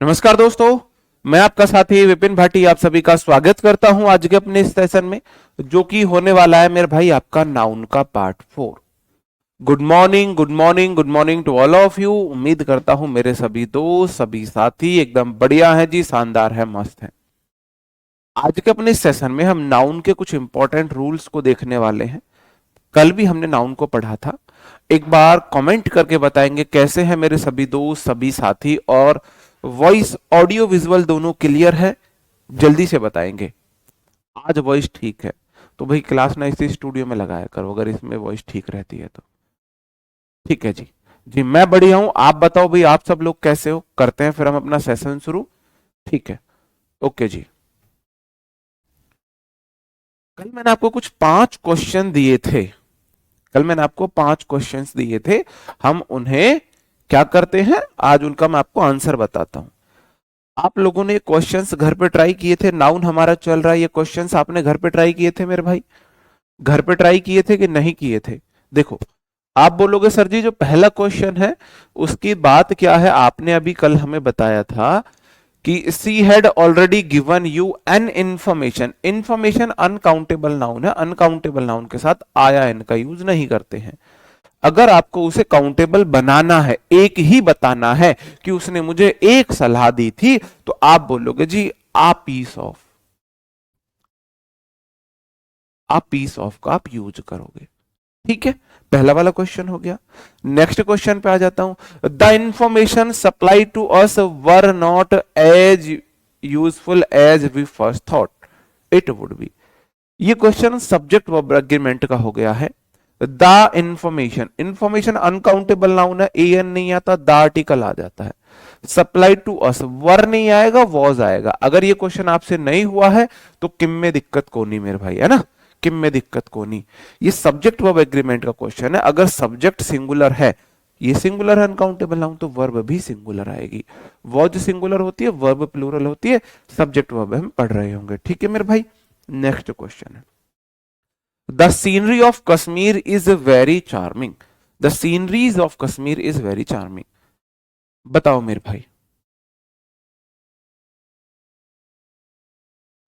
नमस्कार दोस्तों, मैं आपका साथी विपिन भाटी आप सभी का स्वागत करता हूं आज के अपने इस सेशन में, जो कि होने वाला है मेरे भाई आपका नाउन का part 4। Good morning, good morning, good morning to all of you. उम्मीद करता हूं मेरे सभी दोस्त, सभी साथी एकदम बढ़िया हैं जी, शानदार है, मस्त है। आज के अपने इस सेशन में हम नाउन के कुछ इंपॉर्टेंट रूल्स को देखने वाले हैं। कल भी हमने नाउन को पढ़ा था। एक बार कमेंट करके बताएंगे कैसे हैं मेरे सभी दोस्त, सभी साथी, और वॉइस ऑडियो विजुअल दोनों क्लियर है, जल्दी से बताएंगे। आज वॉइस ठीक है तो भाई क्लास ना इसी स्टूडियो में लगाया करो, अगर इसमें वॉइस ठीक रहती है तो। ठीक है जी। जी मैं बढ़िया हूं, आप बताओ भाई, आप सब लोग कैसे हो? करते हैं फिर हम अपना सेशन शुरू। ठीक है, ओके जी। कल मैंने आपको कुछ 5 क्वेश्चन दिए थे। कल मैंने आपको 5 क्वेश्चंस दिए थे। हम उन्हें क्या करते हैं, आज उनका मैं आपको आंसर बताता हूं। आप लोगों ने क्वेश्चंस घर पे ट्राई किए थे, नाउन हमारा चल रहा है, ये क्वेश्चंस आपने घर पे ट्राई किए थे मेरे भाई? घर पे ट्राई किए थे कि नहीं किए थे? देखो, आप बोलोगे सर जी जो पहला क्वेश्चन है उसकी बात क्या है, आपने अभी कल हमें बताया था कि she had already given you an information. Information uncountable noun है, अनकाउंटेबल नाउन के साथ आया एन का यूज नहीं करते हैं। अगर आपको उसे काउंटेबल बनाना है, एक ही बताना है कि उसने मुझे एक सलाह दी थी, तो आप बोलोगे जी a piece of, a piece of का आप यूज करोगे। ठीक है, पहला वाला क्वेश्चन हो गया। नेक्स्ट क्वेश्चन पे आ जाता हूं। The information supplied to us were not as useful as we first thought it would be. ये क्वेश्चन सब्जेक्ट वर्ब एग्रीमेंट का हो गया है। The information, information uncountable noun है, एन नहीं आता, द आर्टिकल आ जाता है। सप्लाई टू अस, वर नहीं आएगा, वॉज आएगा। अगर ये क्वेश्चन आपसे नहीं हुआ है तो किम में दिक्कत को नहीं मेरे भाई, है ना? किम में दिक्कत को नहीं। ये सब्जेक्ट वर्ब एग्रीमेंट का क्वेश्चन है। अगर सब्जेक्ट सिंगुलर है, ये सिंगुलर है अनकाउंटेबल नाउन, तो वर्ब भी सिंगुलर आएगी। वॉज सिंगुलर होती है, वर्ब प्लूरल होती है, सब्जेक्ट वर्ब हम पढ़ रहे होंगे। ठीक है मेरे भाई, नेक्स्ट क्वेश्चन है। The scenery of Kashmir is very charming. The sceneries of Kashmir is very charming. बताओ मेरे भाई।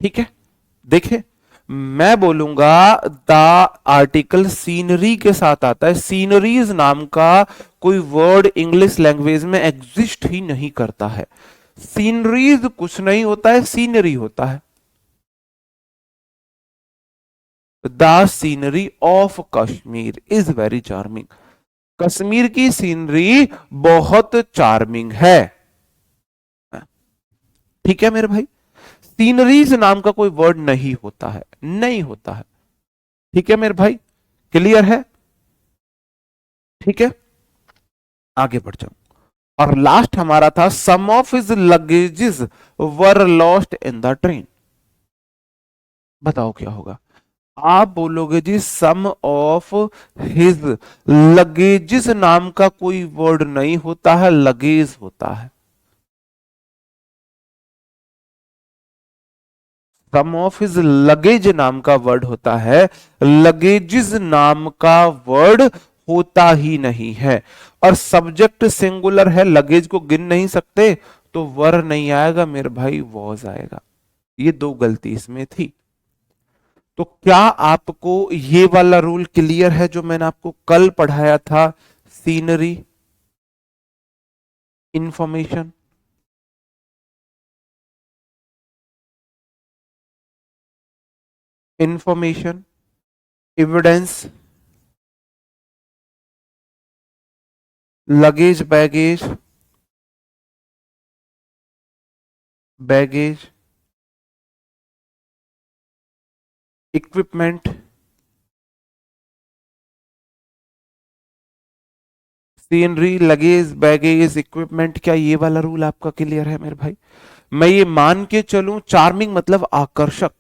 ठीक है, देखिए, मैं बोलूंगा द आर्टिकल सीनरी के साथ आता है। सीनरीज नाम का कोई वर्ड इंग्लिश लैंग्वेज में एग्जिस्ट ही नहीं करता है। सीनरीज कुछ नहीं होता है, सीनरी होता है। The scenery of Kashmir is very charming. Kashmir की सीनरी बहुत चार्मिंग है। ठीक है मेरे भाई, सीनरीज नाम का कोई वर्ड नहीं होता है, नहीं होता है। ठीक है मेरे भाई, क्लियर है? ठीक है, आगे बढ़ जाओ। और लास्ट हमारा था some of his luggages were lost in the train. बताओ क्या होगा? आप बोलोगे जी सम ऑफ हिज लगेजेस नाम का कोई वर्ड नहीं होता है, लगेज होता है। सम ऑफ हिज लगेज नाम का वर्ड होता है, लगेजेस नाम का वर्ड होता ही नहीं है। और सब्जेक्ट सिंगुलर है, लगेज को गिन नहीं सकते, तो वर नहीं आएगा मेरे भाई, वॉज आएगा। ये दो गलती इसमें थी। तो क्या आपको ये वाला रूल क्लियर है जो मैंने आपको कल पढ़ाया था? Scenery, information, information, evidence, luggage baggage, baggage, equipment, scenery, luggage, baggage, equipment. क्या ये वाला रूल आपका क्लियर है मेरे भाई? मैं ये मान के चलूं, चार्मिंग मतलब आकर्षक,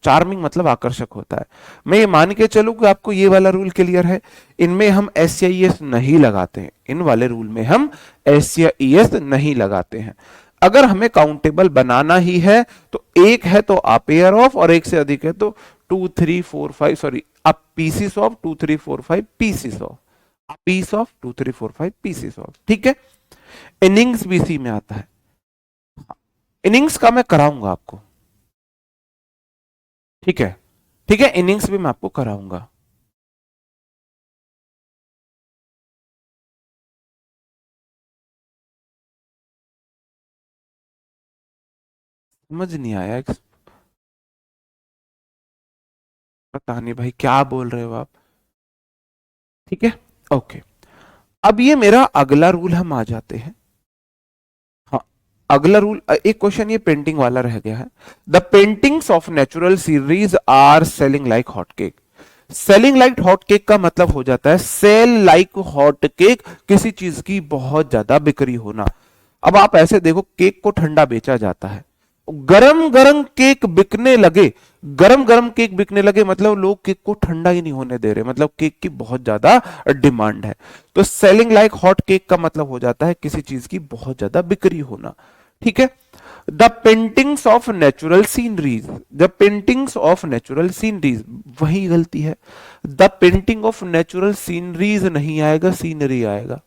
चार्मिंग मतलब आकर्षक होता है। मैं ये मान के चलूं कि आपको ये वाला रूल क्लियर है। इनमें हम एस या ई एस नहीं लगाते हैं, इन वाले रूल में हम एस या ई एस नहीं लगाते हैं। अगर हमें काउंटेबल बनाना ही है तो एक है तो आप पेयर ऑफ, और एक से अधिक है तो 2 3 4 5, सॉरी, आप pieces of 2 3 4 5 pieces of, piece of 2 3 4 5 pieces of. ठीक है, इनिंग्स भी इसी में आता है। इनिंग्स का मैं कराऊंगा आपको, ठीक है, ठीक है, इनिंग्स भी मैं आपको कराऊंगा। समझ नहीं आया, पता नहीं भाई क्या बोल रहे हो आप, ठीक है, ओके। अब ये मेरा अगला रूल हम आ जाते हैं। हाँ, अगला रूल, एक क्वेश्चन ये पेंटिंग वाला रह गया है। The paintings of natural series are selling like hot cake. Selling like hot cake का मतलब हो जाता है सेल लाइक हॉट केक, किसी चीज की बहुत ज्यादा बिक्री होना। अब आप ऐसे देखो, केक को ठंडा बेचा जाता है, गरम गरम केक बिकने लगे, गरम गरम केक बिकने लगे, मतलब लोग केक को ठंडा ही नहीं होने दे रहे, मतलब केक की बहुत ज्यादा डिमांड है। तो सेलिंग लाइक हॉट केक का मतलब हो जाता है किसी चीज की बहुत ज्यादा बिक्री होना, ठीक है। The paintings of natural sceneries, the paintings of natural sceneries, वही गलती है, the painting of natural sceneries नहीं आएगा, सीनरी आएगा।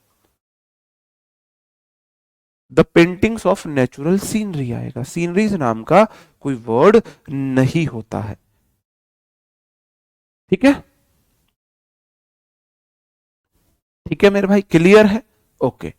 The paintings of natural scenery आएगा, सीनरीज नाम का कोई वर्ड नहीं होता है, ठीक है, ठीक है मेरे भाई, क्लियर है, ओके।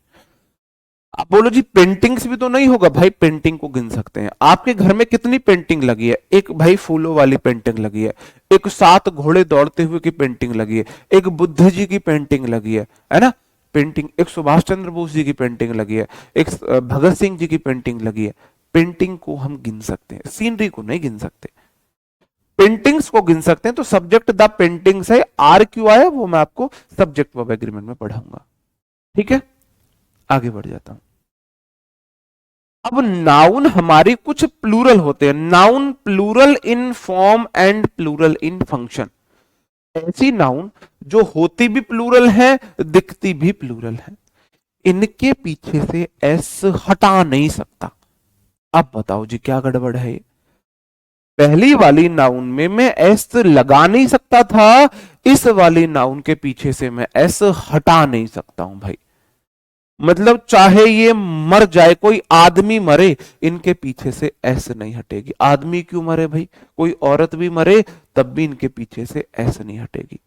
आप बोलो जी पेंटिंग्स भी तो नहीं होगा भाई, पेंटिंग को गिन सकते हैं। आपके घर में कितनी पेंटिंग लगी है? एक भाई फूलों वाली पेंटिंग लगी है, एक 7 घोड़े दौड़ते हुए की पेंटिंग लगी है, एक बुद्ध जी की पेंटिंग लगी है ना, पेंटिंग, एक सुभाष चंद्र बोस जी की पेंटिंग लगी है, एक भगत सिंह जी की पेंटिंग लगी है। पेंटिंग को हम गिन सकते हैं, सीनरी को नहीं गिन सकते। पेंटिंग्स को गिन सकते हैं, तो सब्जेक्ट द पेंटिंग्स है, आर क्यों आया वो मैं आपको सब्जेक्ट वर्ब एग्रीमेंट में पढ़ाऊंगा, ठीक है, आगे बढ़ जाता हूं। अब नाउन हमारी कुछ प्लूरल होते हैं, noun plural in form and plural in function. ऐसी नाउन जो होती भी प्लूरल है, दिखती भी प्लूरल है, इनके पीछे से एस हटा नहीं सकता। अब बताओ जी क्या गड़बड़ है ये? पहली वाली नाउन में मैं एस लगा नहीं सकता था, इस वाली नाउन के पीछे से मैं एस हटा नहीं सकता हूं भाई। मतलब चाहे ये मर जाए, कोई आदमी मरे, इनके पीछे से एस नहीं हटेगी। आदमी क्यों मरे भाई, कोई औरत भी मरे तब भी इनके पीछे से एस नहीं हटेगी।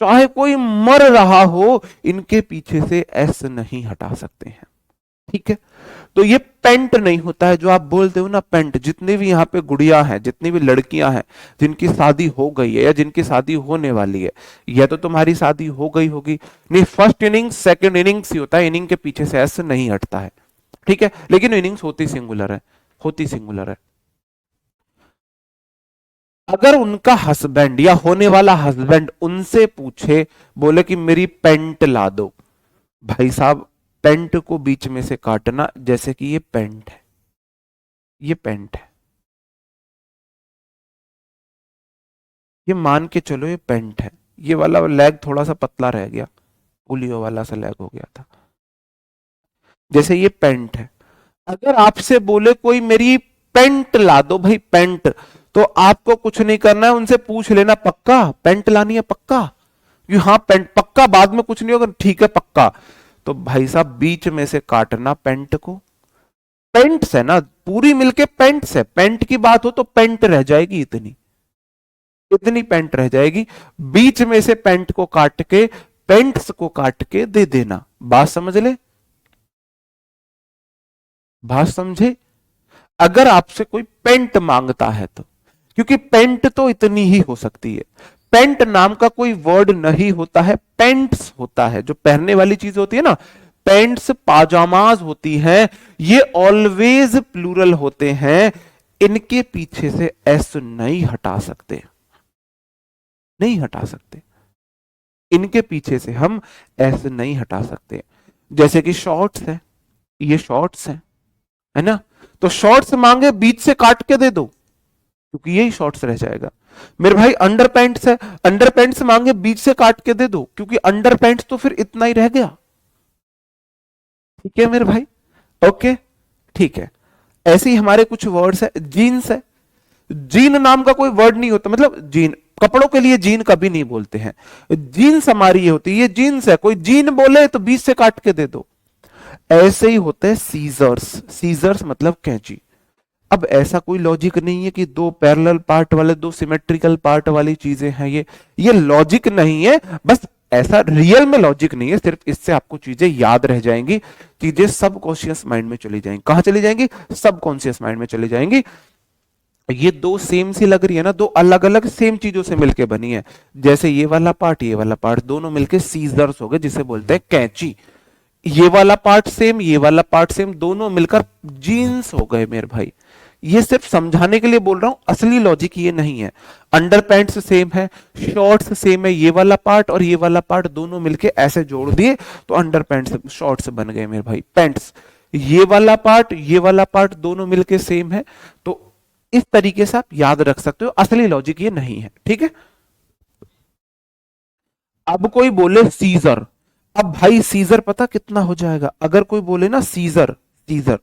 चाहे कोई मर रहा हो, इनके पीछे से एस नहीं हटा सकते हैं, ठीक है। तो ये पेंट नहीं होता है जो आप बोलते हो ना, पेंट। जितनी भी यहाँ पे गुड़िया हैं, जितनी भी लड़कियां हैं जिनकी शादी हो गई है या जिनकी शादी होने वाली है, या तो तुम्हारी शादी हो गई होगी, नहीं, फर्स्ट इनिंग्स सेकंड इनिंग्स ही होता है, इनिंग के पीछे से ऐसे नहीं हटता है, ठीक है। लेकिन इनिंग्स होती सिंगुलर है, होती सिंगुलर है। अगर उनका हस्बैंड या होने वाला हस्बैंड उनसे पूछे, बोले कि मेरी पेंट ला दो, भाई साहब पेंट को बीच में से काटना, जैसे कि ये पेंट है, ये पेंट है, ये मान के चलो ये पेंट है, ये वाला लेग थोड़ा सा पतला रह गया, पुलियो वाला सा लेग हो गया था, जैसे ये पेंट है। अगर आपसे बोले कोई मेरी पेंट ला दो, भाई पेंट, तो आपको कुछ नहीं करना है, उनसे पूछ लेना पक्का पेंट लानी है, पक्का, कि हाँ पेंट पक्का, बाद में कुछ नहीं होगा, ठीक है पक्का। तो भाई साहब बीच में से काटना पेंट को, पेंट्स है ना, पूरी मिलके पेंट्स है, पेंट की बात हो तो पेंट रह जाएगी, इतनी इतनी पेंट रह जाएगी, बीच में से पेंट को काट के पेंट्स को काट के दे देना। बात समझ ले, बात समझे। अगर आपसे कोई पेंट मांगता है तो, क्योंकि पेंट तो इतनी ही हो सकती है, पेंट नाम का कोई वर्ड नहीं होता है, पेंट्स होता है, जो पहनने वाली चीज होती है ना, पेंट्स पाजामाज होती हैं, ये ऑलवेज प्लूरल होते हैं, इनके पीछे से एस नहीं हटा सकते, नहीं हटा सकते, इनके पीछे से हम एस नहीं हटा सकते। जैसे कि शॉर्ट्स है, ये शॉर्ट्स है ना, तो शॉर्ट्स मांगे बीच से काट के दे दो, क्योंकि यही शॉर्ट्स रह जाएगा। मेरे भाई अंडर पैंट्स है, अंडर पैंट्स मांगे बीच से काट के दे दो, क्योंकि अंडर पैंट्स तो फिर इतना ही रह गया, ठीक है मेरे भाई, ओके, ठीक है। ऐसे ही हमारे कुछ वर्ड्स है, जीन्स है, जीन नाम का कोई वर्ड नहीं होता, मतलब जीन, कपड़ों के लिए जीन कभी नहीं बोलते हैं, जीन्स हमारी ये होती है, ये जीन्स है, कोई जीन बोले तो बीच से काट के दे दो। ऐसे ही होते हैं सीजर्स, सीजर्स मतलब कैंची, अब ऐसा कोई लॉजिक नहीं है कि दो पैरेलल पार्ट वाले, दो सिमेट्रिकल पार्ट वाली चीजें हैं ये लॉजिक नहीं है। बस ऐसा रियल में लॉजिक नहीं है, सिर्फ इससे आपको चीजें याद रह जाएंगी, चीजें सब कॉन्शियस माइंड में चली जाएंगी। कहां चली जाएंगी? सब कॉन्शियस माइंड में चली जाएंगी। ये दो सेम सी लग रही है ना, दो अलग अलग सेम चीजों से मिलके बनी है। जैसे ये वाला पार्ट, ये वाला पार्ट, दोनों मिलके सीजर्स हो गए, जिसे बोलते हैं कैंची। ये वाला पार्ट सेम, ये वाला पार्ट सेम, दोनों मिलकर जीन्स हो गए मेरे भाई। ये सिर्फ समझाने के लिए बोल रहा हूं, असली लॉजिक ये नहीं है। अंडर पैंट्स सेम है, शॉर्ट्स सेम है, ये वाला पार्ट और ये वाला पार्ट दोनों मिलके ऐसे जोड़ दिए तो अंडर पैंट्स शॉर्ट्स बन गए मेरे भाई, पैंट्स। ये वाला पार्ट, ये वाला पार्ट दोनों मिलके सेम है, तो इस तरीके से आप याद रख सकते हो। असली लॉजिक ये नहीं है, ठीक है। अब कोई बोले सीजर, अब भाई सीजर पता कितना हो जाएगा? अगर कोई बोले ना सीजर, सीजर,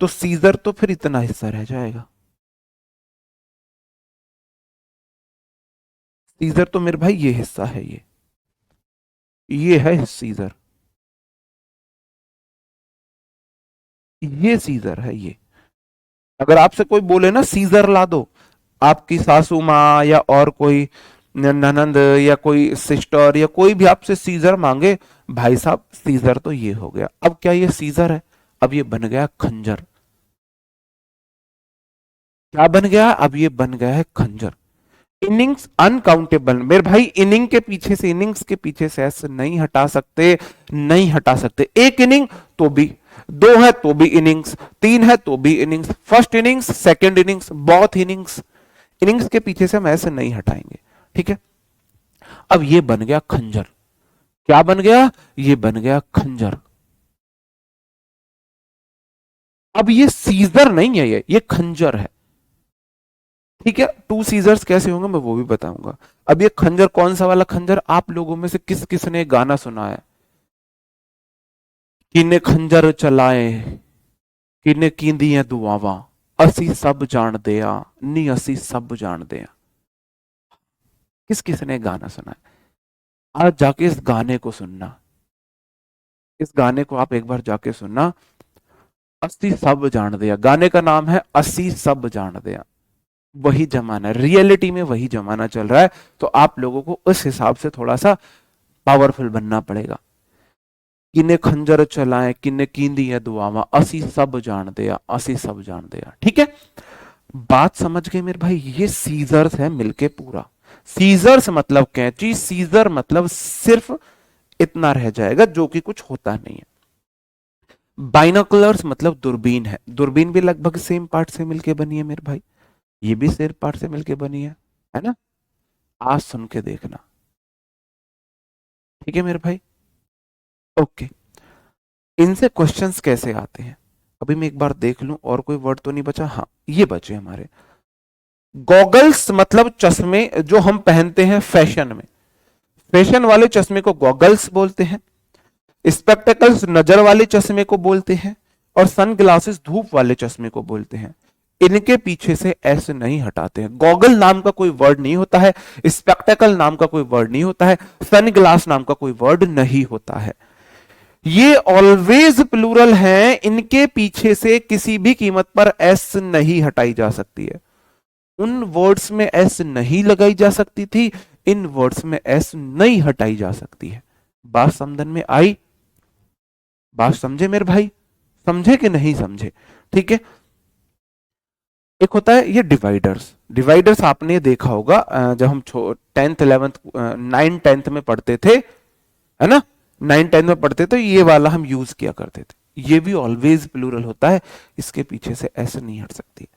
तो सीजर तो फिर इतना हिस्सा रह जाएगा। सीजर तो मेरे भाई ये हिस्सा है, ये है सीजर, ये सीजर है ये। अगर आपसे कोई बोले ना सीजर ला दो, आपकी सासू माँ या और कोई ननंद या कोई सिस्टर या कोई भी आपसे सीजर मांगे, भाई साहब सीजर तो ये हो गया। अब क्या ये सीजर है? अब ये बन गया खंजर। क्या बन गया? अब ये बन गया है खंजर। इनिंग्स अनकाउंटेबल मेरे भाई, इनिंग के पीछे से, इनिंग्स के पीछे से ऐसे नहीं हटा सकते, नहीं हटा सकते। एक इनिंग तो भी, दो है तो भी इनिंग्स, तीन है तो भी innings, first innings, second innings, both innings, innings के पीछे से हम ऐसे नहीं हटाएंगे, ठीक है। अब ये बन गया खंजर। क्या बन गया? ये बन गया खंजर। अब ये सीजर नहीं है, ये खंजर है, ठीक है। टू सीजर्स कैसे होंगे मैं वो भी बताऊंगा। अब ये खंजर कौन सा वाला खंजर? आप लोगों में से किस किस ने गाना सुना है? किने खंजर चलाए, किने कींदियां दुआवा, असी सब जान दिया, नी असी सब जान दिया। किस किस ने गाना सुना है? आज जाके इस गाने को सुनना, इस गाने को आप एक बार जाके सुनना। असी सब जान दिया, गाने का नाम है असी सब जान दिया। वही जमाना, रियलिटी में वही जमाना चल रहा है, तो आप लोगों को उस हिसाब से थोड़ा सा पावरफुल बनना पड़ेगा। किने खंजर चलाए, किने कींदी है दुआवा, असी सब जान दिया, असी सब जान दिया, ठीक है। बात समझ गए मेरे भाई? ये सीजर्स है मिलके पूरा। सीजर्स मतलब कैंची, सीजर मतलब सिर्फ इतना रह जाएगा जो कि कुछ होता नहीं है। बाइनोकुलर्स मतलब दूरबीन है, दूरबीन भी लगभग सेम पार्ट से मिलके बनी है मेरे भाई, ये भी सेम पार्ट से मिलके बनी है ना। आज सुन के देखना, ठीक है मेरे भाई, ओके। इनसे क्वेश्चंस कैसे आते हैं अभी मैं एक बार देख लूं, और कोई वर्ड तो नहीं बचा? हाँ ये बचे हमारे। गॉगल्स मतलब चश्मे जो हम पहनते हैं फैशन में, फैशन वाले चश्मे को गॉगल्स बोलते हैं। स्पेक्टेकल्स नजर वाले चश्मे को बोलते हैं, और सन ग्लासेस धूप वाले चश्मे को बोलते हैं। इनके पीछे से ऐसे नहीं हटाते हैं। गॉगल नाम का कोई वर्ड नहीं होता है, स्पेक्टेकल नाम का कोई वर्ड नहीं होता है, सन ग्लास नाम का कोई वर्ड नहीं होता है। ये ऑलवेज प्लूरल हैं, इनके पीछे से किसी भी कीमत पर एस नहीं हटाई जा सकती है। उन वर्ड्स में एस नहीं लगाई जा सकती थी, इन वर्ड्स में एस नहीं हटाई जा सकती है। बात समझन में आई? बात समझे मेरे भाई? समझे कि नहीं समझे? ठीक है। एक होता है ये डिवाइडर्स, डिवाइडर्स आपने देखा होगा जब हम 10th 11th 9 10th में पढ़ते थे, है ना, 9 10 में पढ़ते थे, ये वाला हम यूज किया करते थे। ये भी ऑलवेज प्लूरल होता है, इसके पीछे से ऐसे नहीं हट सकती।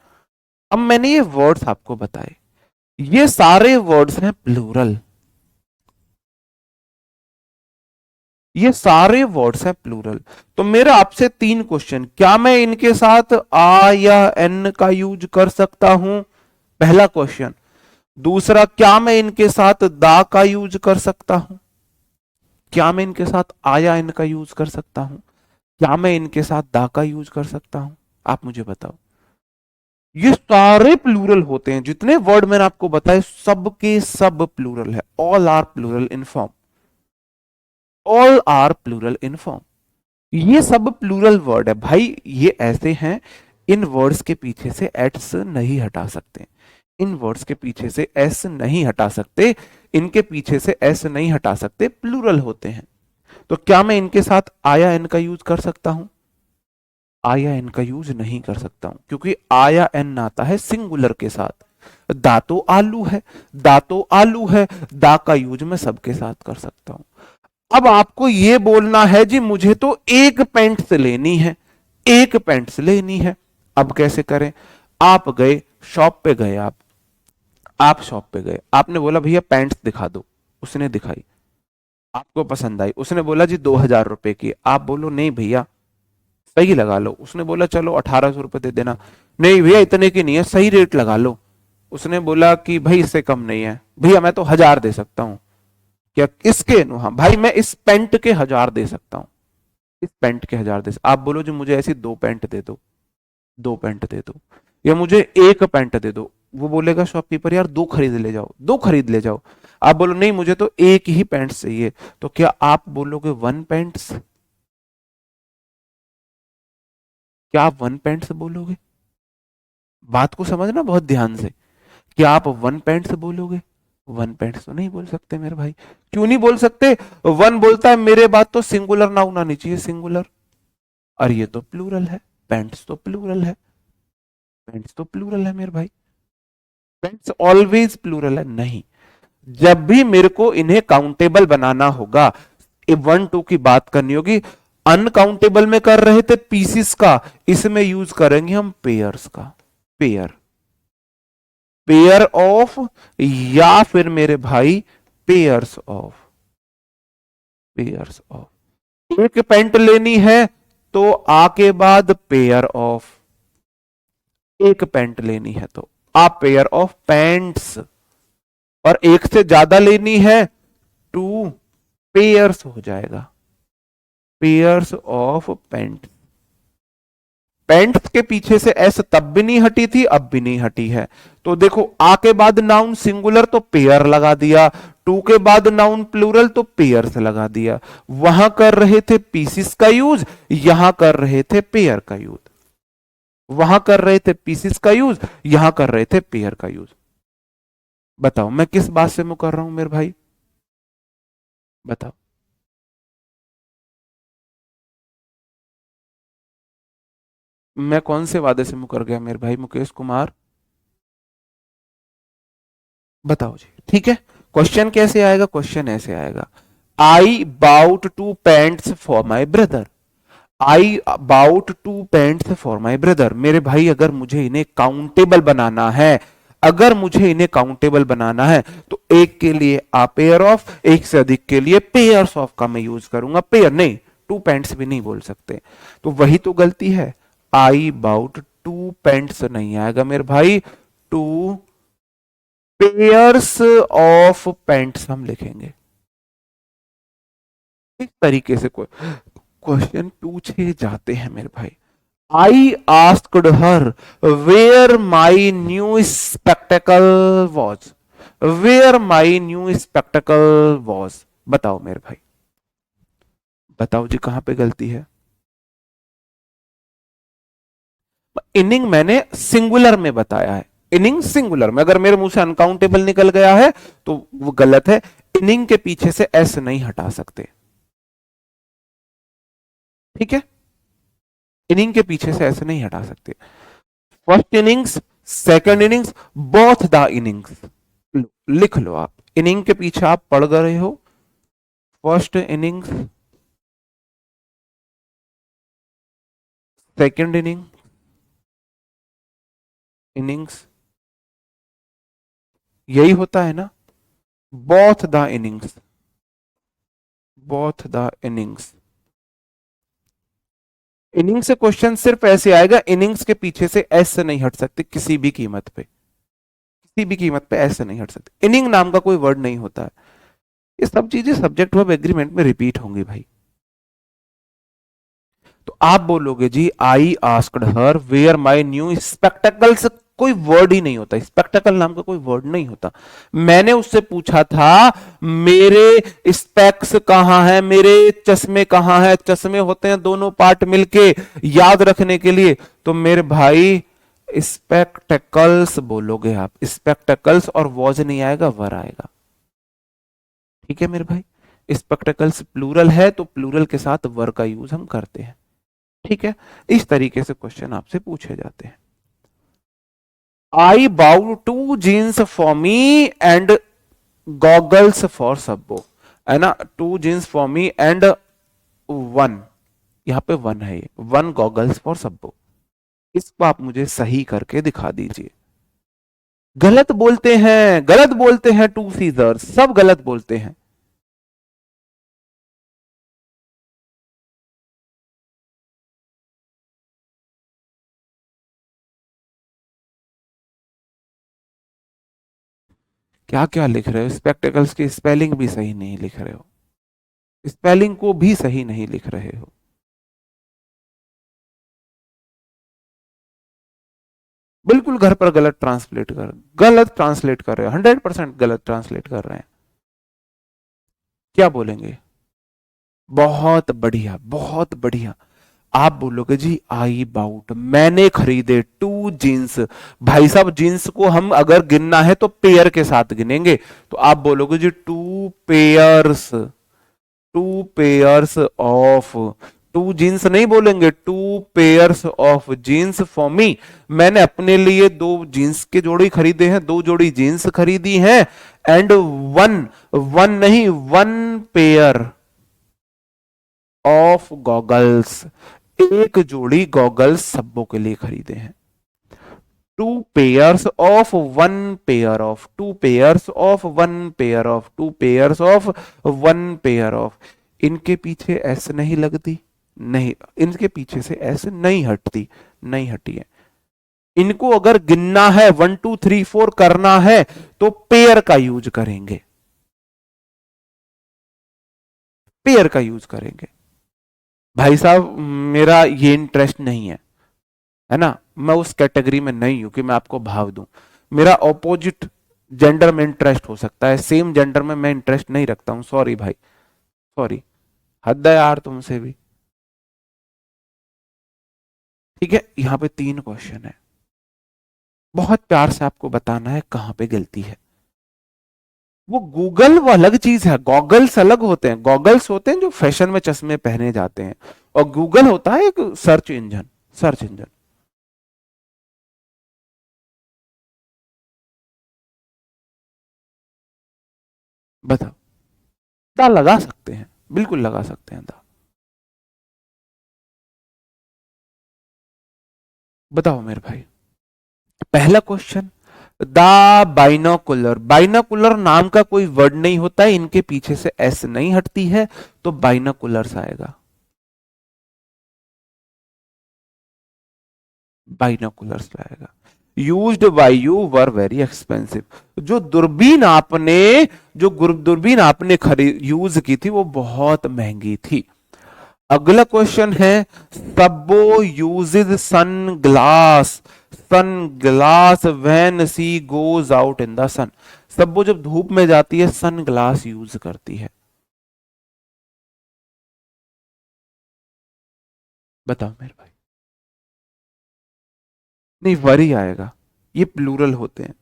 अब मैंने ये वर्ड्स आपको बताए, ये सारे वर्ड्स हैं प्लूरल, ये सारे वर्ड्स हैं प्लूरल। तो मेरा आपसे 3 क्वेश्चन, क्या मैं इनके साथ आ या एन का यूज कर सकता हूं? पहला क्वेश्चन। दूसरा, क्या मैं इनके साथ दा का यूज कर सकता हूं? क्या मैं इनके साथ आ या एन का यूज कर सकता हूं? क्या मैं इनके साथ दा का यूज कर सकता हूं? आप मुझे बताओ। ये सारे प्लूरल होते हैं, जितने वर्ड मैंने आपको बताए सब के सब प्लूरल है। All are plural in form, all are plural in form. ये सब प्लूरल वर्ड है भाई, ये ऐसे हैं, इन वर्ड्स के पीछे से एस नहीं हटा सकते, इन वर्ड्स के पीछे से एस नहीं हटा सकते, इनके पीछे से एस नहीं हटा सकते, प्लूरल होते हैं। तो क्या मैं इनके साथ आया एन का यूज कर सकता हूं? आया एन का यूज नहीं कर सकता हूं, क्योंकि आया एन आता है सिंगुलर के साथ। दा तो आलू है, दा तो आलू है, दा का यूज मैं सबके साथ कर सकता हूं। अब आपको यह बोलना है जी मुझे तो एक पेंट्स लेनी है, एक पेंट्स लेनी है। अब कैसे करें? आप गए शॉप पे गए, आप शॉप पे गए, आपने बोला भैया पैंट्स दिखा दो, उसने दिखाई, आपको पसंद आई, उसने बोला जी 2000 रुपए की, आप बोलो नहीं भैया सही लगा लो, उसने बोला चलो 1800 रुपए दे देना, नहीं भैया इतने की नहीं है सही रेट लगा लो, उसने बोला कि भाई इससे कम नहीं है, भैया मैं तो 1000 दे सकता हूं, क्या इसके? हाँ भाई मैं इस पेंट के 1000 दे सकता हूं, इस पेंट के 1000 दे, आप बोलो जो मुझे ऐसी 2 पेंट दे दो, 2 पेंट दे दो, या मुझे एक पेंट दे दो, वो बोलेगा शॉपकीपर यार 2 खरीद ले जाओ, 2 खरीद ले जाओ, आप बोलो नहीं मुझे तो एक ही पैंट चाहिए, तो क्या आप बोलोगे 1 पैंट्स? क्या आप 1 पैंट्स बोलोगे? बात को समझना बहुत ध्यान से, क्या आप 1 पैंट्स बोलोगे? 1 पैंट्स तो नहीं बोल सकते मेरे भाई। क्यों नहीं बोल सकते? वन बोलता है मेरे बात तो सिंगुलर नाउन आनी चाहिए, सिंगुलर, और ये तो प्लूरल है, पैंट्स तो प्लूरल है, पैंट्स तो प्लूरल है मेरे भाई, पैंट्स ऑलवेज प्लूरल है नहीं। जब भी मेरे को इन्हें काउंटेबल बनाना होगा, 1 2 की बात करनी होगी, अनकाउंटेबल में कर रहे थे पीसीस का, इसमें यूज करेंगे हम पेयर्स का, पेयर, पेयर ऑफ, या फिर मेरे भाई पेयर्स ऑफ, पेयर्स ऑफ। एक पेंट लेनी है तो आ के बाद पेयर ऑफ, एक पेंट लेनी है तो आ पेयर ऑफ पैंट्स, और एक से ज्यादा लेनी है 2 पेयर्स हो जाएगा, पेयर्स ऑफ पैंट। पैंट्स के पीछे से एस तब भी नहीं हटी थी, अब भी नहीं हटी है, तो देखो आ के बाद नाउन सिंगुलर तो पेयर लगा दिया, 2 के बाद नाउन प्लूरल तो पेयर्स लगा दिया। वहां कर रहे थे पीसीस का यूज, यहां कर रहे थे पेयर का यूज, वहां कर रहे थे पीसीस का यूज, यहां कर रहे थे पेयर का यूज। बताओ मैं किस बात से मुकर रहा हूं मेरे भाई? बताओ। मैं कौन से वादे से मुकर गया मेरे भाई मुकेश कुमार? बताओ जी। ठीक है, क्वेश्चन कैसे आएगा? क्वेश्चन ऐसे आएगा, I bought 2 pants for my brother, I bought 2 pants for my brother. मेरे भाई अगर मुझे इन्हें काउंटेबल बनाना है, अगर मुझे इन्हें काउंटेबल बनाना है तो एक के लिए आ पेयर ऑफ, एक से अधिक के लिए पेयर्स ऑफ का मैं यूज करूंगा, पेयर नहीं, 2 पैंट्स भी नहीं बोल सकते। तो वही तो गलती है, आई बाउट 2 पैंट्स नहीं आएगा मेरे भाई, 2 पेयर्स ऑफ पैंट्स हम लिखेंगे। इस तरीके से क्वेश्चन पूछे जाते हैं मेरे भाई। I asked her where my new spectacle was, where my new spectacle was. बताओ मेरे भाई, बताओ जी कहां पे गलती है? इनिंग मैंने सिंगुलर में बताया है, इनिंग सिंगुलर में, अगर मेरे मुंह से अनकाउंटेबल निकल गया है तो वो गलत है। इनिंग के पीछे से एस नहीं हटा सकते, ठीक है, इनिंग के पीछे से ऐसे नहीं हटा सकते। First innings, second innings, both the innings, लिख लो आप, इनिंग के पीछे आप पढ़ गए हो, फर्स्ट इनिंग्स, सेकंड इनिंग्स, यही होता है ना, both the innings, both the innings. Innings से क्वेश्चन सिर्फ ऐसे आएगा, इनिंग्स के पीछे से एस से नहीं हट सकते किसी भी कीमत पे, किसी भी कीमत पे ऐसे नहीं हट सकते, इनिंग नाम का कोई वर्ड नहीं होता है। ये सब चीजें सब्जेक्ट वर्ब एग्रीमेंट में रिपीट होंगी भाई। तो आप बोलोगे जी I asked her where my new spectacles, कोई वर्ड ही नहीं होता, स्पेक्टेकल नाम का कोई वर्ड नहीं होता। मैंने उससे पूछा था मेरे स्पेक्स कहां है, मेरे चश्मे कहां है, चश्मे होते हैं दोनों पार्ट मिलके याद रखने के लिए, तो मेरे भाई स्पेक्टेकल्स बोलोगे आप, स्पेक्टेकल्स, और वॉज नहीं आएगा, वर आएगा। ठीक है मेरे भाई, स्पेक्टेकल्स प्लूरल है तो प्लूरल के साथ वर का यूज हम करते हैं। ठीक है, इस तरीके से क्वेश्चन आपसे पूछे जाते हैं। I bought two jeans for me and goggles for सब्बो, है ना, two jeans for me and one, यहां पे वन है, वन गॉगल्स फॉर सब्बो। इसको आप मुझे सही करके दिखा दीजिए। गलत बोलते हैं, गलत बोलते हैं, टू सीजर्स, सब गलत बोलते हैं। क्या क्या लिख रहे हो, स्पेक्टेकल्स की स्पेलिंग भी सही नहीं लिख रहे हो, स्पेलिंग को भी सही नहीं लिख रहे हो। बिल्कुल घर पर गलत ट्रांसलेट कर, गलत ट्रांसलेट कर रहे हो, 100% गलत ट्रांसलेट कर रहे हैं। क्या बोलेंगे? बहुत बढ़िया, बहुत बढ़िया। आप बोलोगे जी आई बाउट, मैंने खरीदे टू जींस। भाई साहब जींस को हम अगर गिनना है तो पेयर के साथ गिनेंगे, तो आप बोलोगे जी two pairs of, two jeans नहीं बोलेंगे, two pairs of jeans for me, मैंने अपने लिए दो जीन्स के जोड़ी खरीदे हैं, दो जोड़ी जीन्स खरीदी हैं, एंड वन, वन नहीं, वन पेयर ऑफ गॉगल्स, एक जोड़ी गॉगल्स सबों के लिए खरीदे हैं। To pairs of one pair of, to pairs of one pair of, to pairs of one pair of. इनके पीछे एस नहीं लगती, नहीं, इनके पीछे से एस नहीं हटती, नहीं हटी है। इनको अगर गिनना है, 1 2 3 4 करना है तो पेयर का यूज करेंगे, पेयर का यूज करेंगे। भाई साहब मेरा ये इंटरेस्ट नहीं है ना, मैं उस कैटेगरी में नहीं हूं कि मैं आपको भाव दूं। मेरा ऑपोजिट जेंडर में इंटरेस्ट हो सकता है, सेम जेंडर में मैं इंटरेस्ट नहीं रखता हूं, सॉरी भाई, सॉरी, हद है यार तुमसे भी। ठीक है, यहां पे 3 क्वेश्चन है, बहुत प्यार से आपको बताना है कहां पे गलती है। वो गूगल वो अलग चीज है, गॉगल्स अलग होते हैं, गॉगल्स होते हैं जो फैशन में चश्मे पहने जाते हैं, और गूगल होता है एक सर्च इंजन, सर्च इंजन। बताओ, दा लगा सकते हैं, बिल्कुल लगा सकते हैं दा। बताओ मेरे भाई, पहला क्वेश्चन, द बाइनोकुलर, बाइनोकुलर नाम का कोई वर्ड नहीं होता है, इनके पीछे से एस नहीं हटती है, तो बाइनोकुलर्स आएगा, बाइनोकुलर्स आएगा। Used by you were very expensive, जो दूरबीन आपने, जो दूरबीन आपने खरीद यूज की थी वो बहुत महंगी थी। अगला क्वेश्चन है, सबो usages sunglass, sunglass when she goes out in the sun, सबो जब धूप में जाती है सन ग्लास यूज करती है। बताओ मेरे भाई, नहीं वर ही आएगा, ये प्लूरल होते हैं,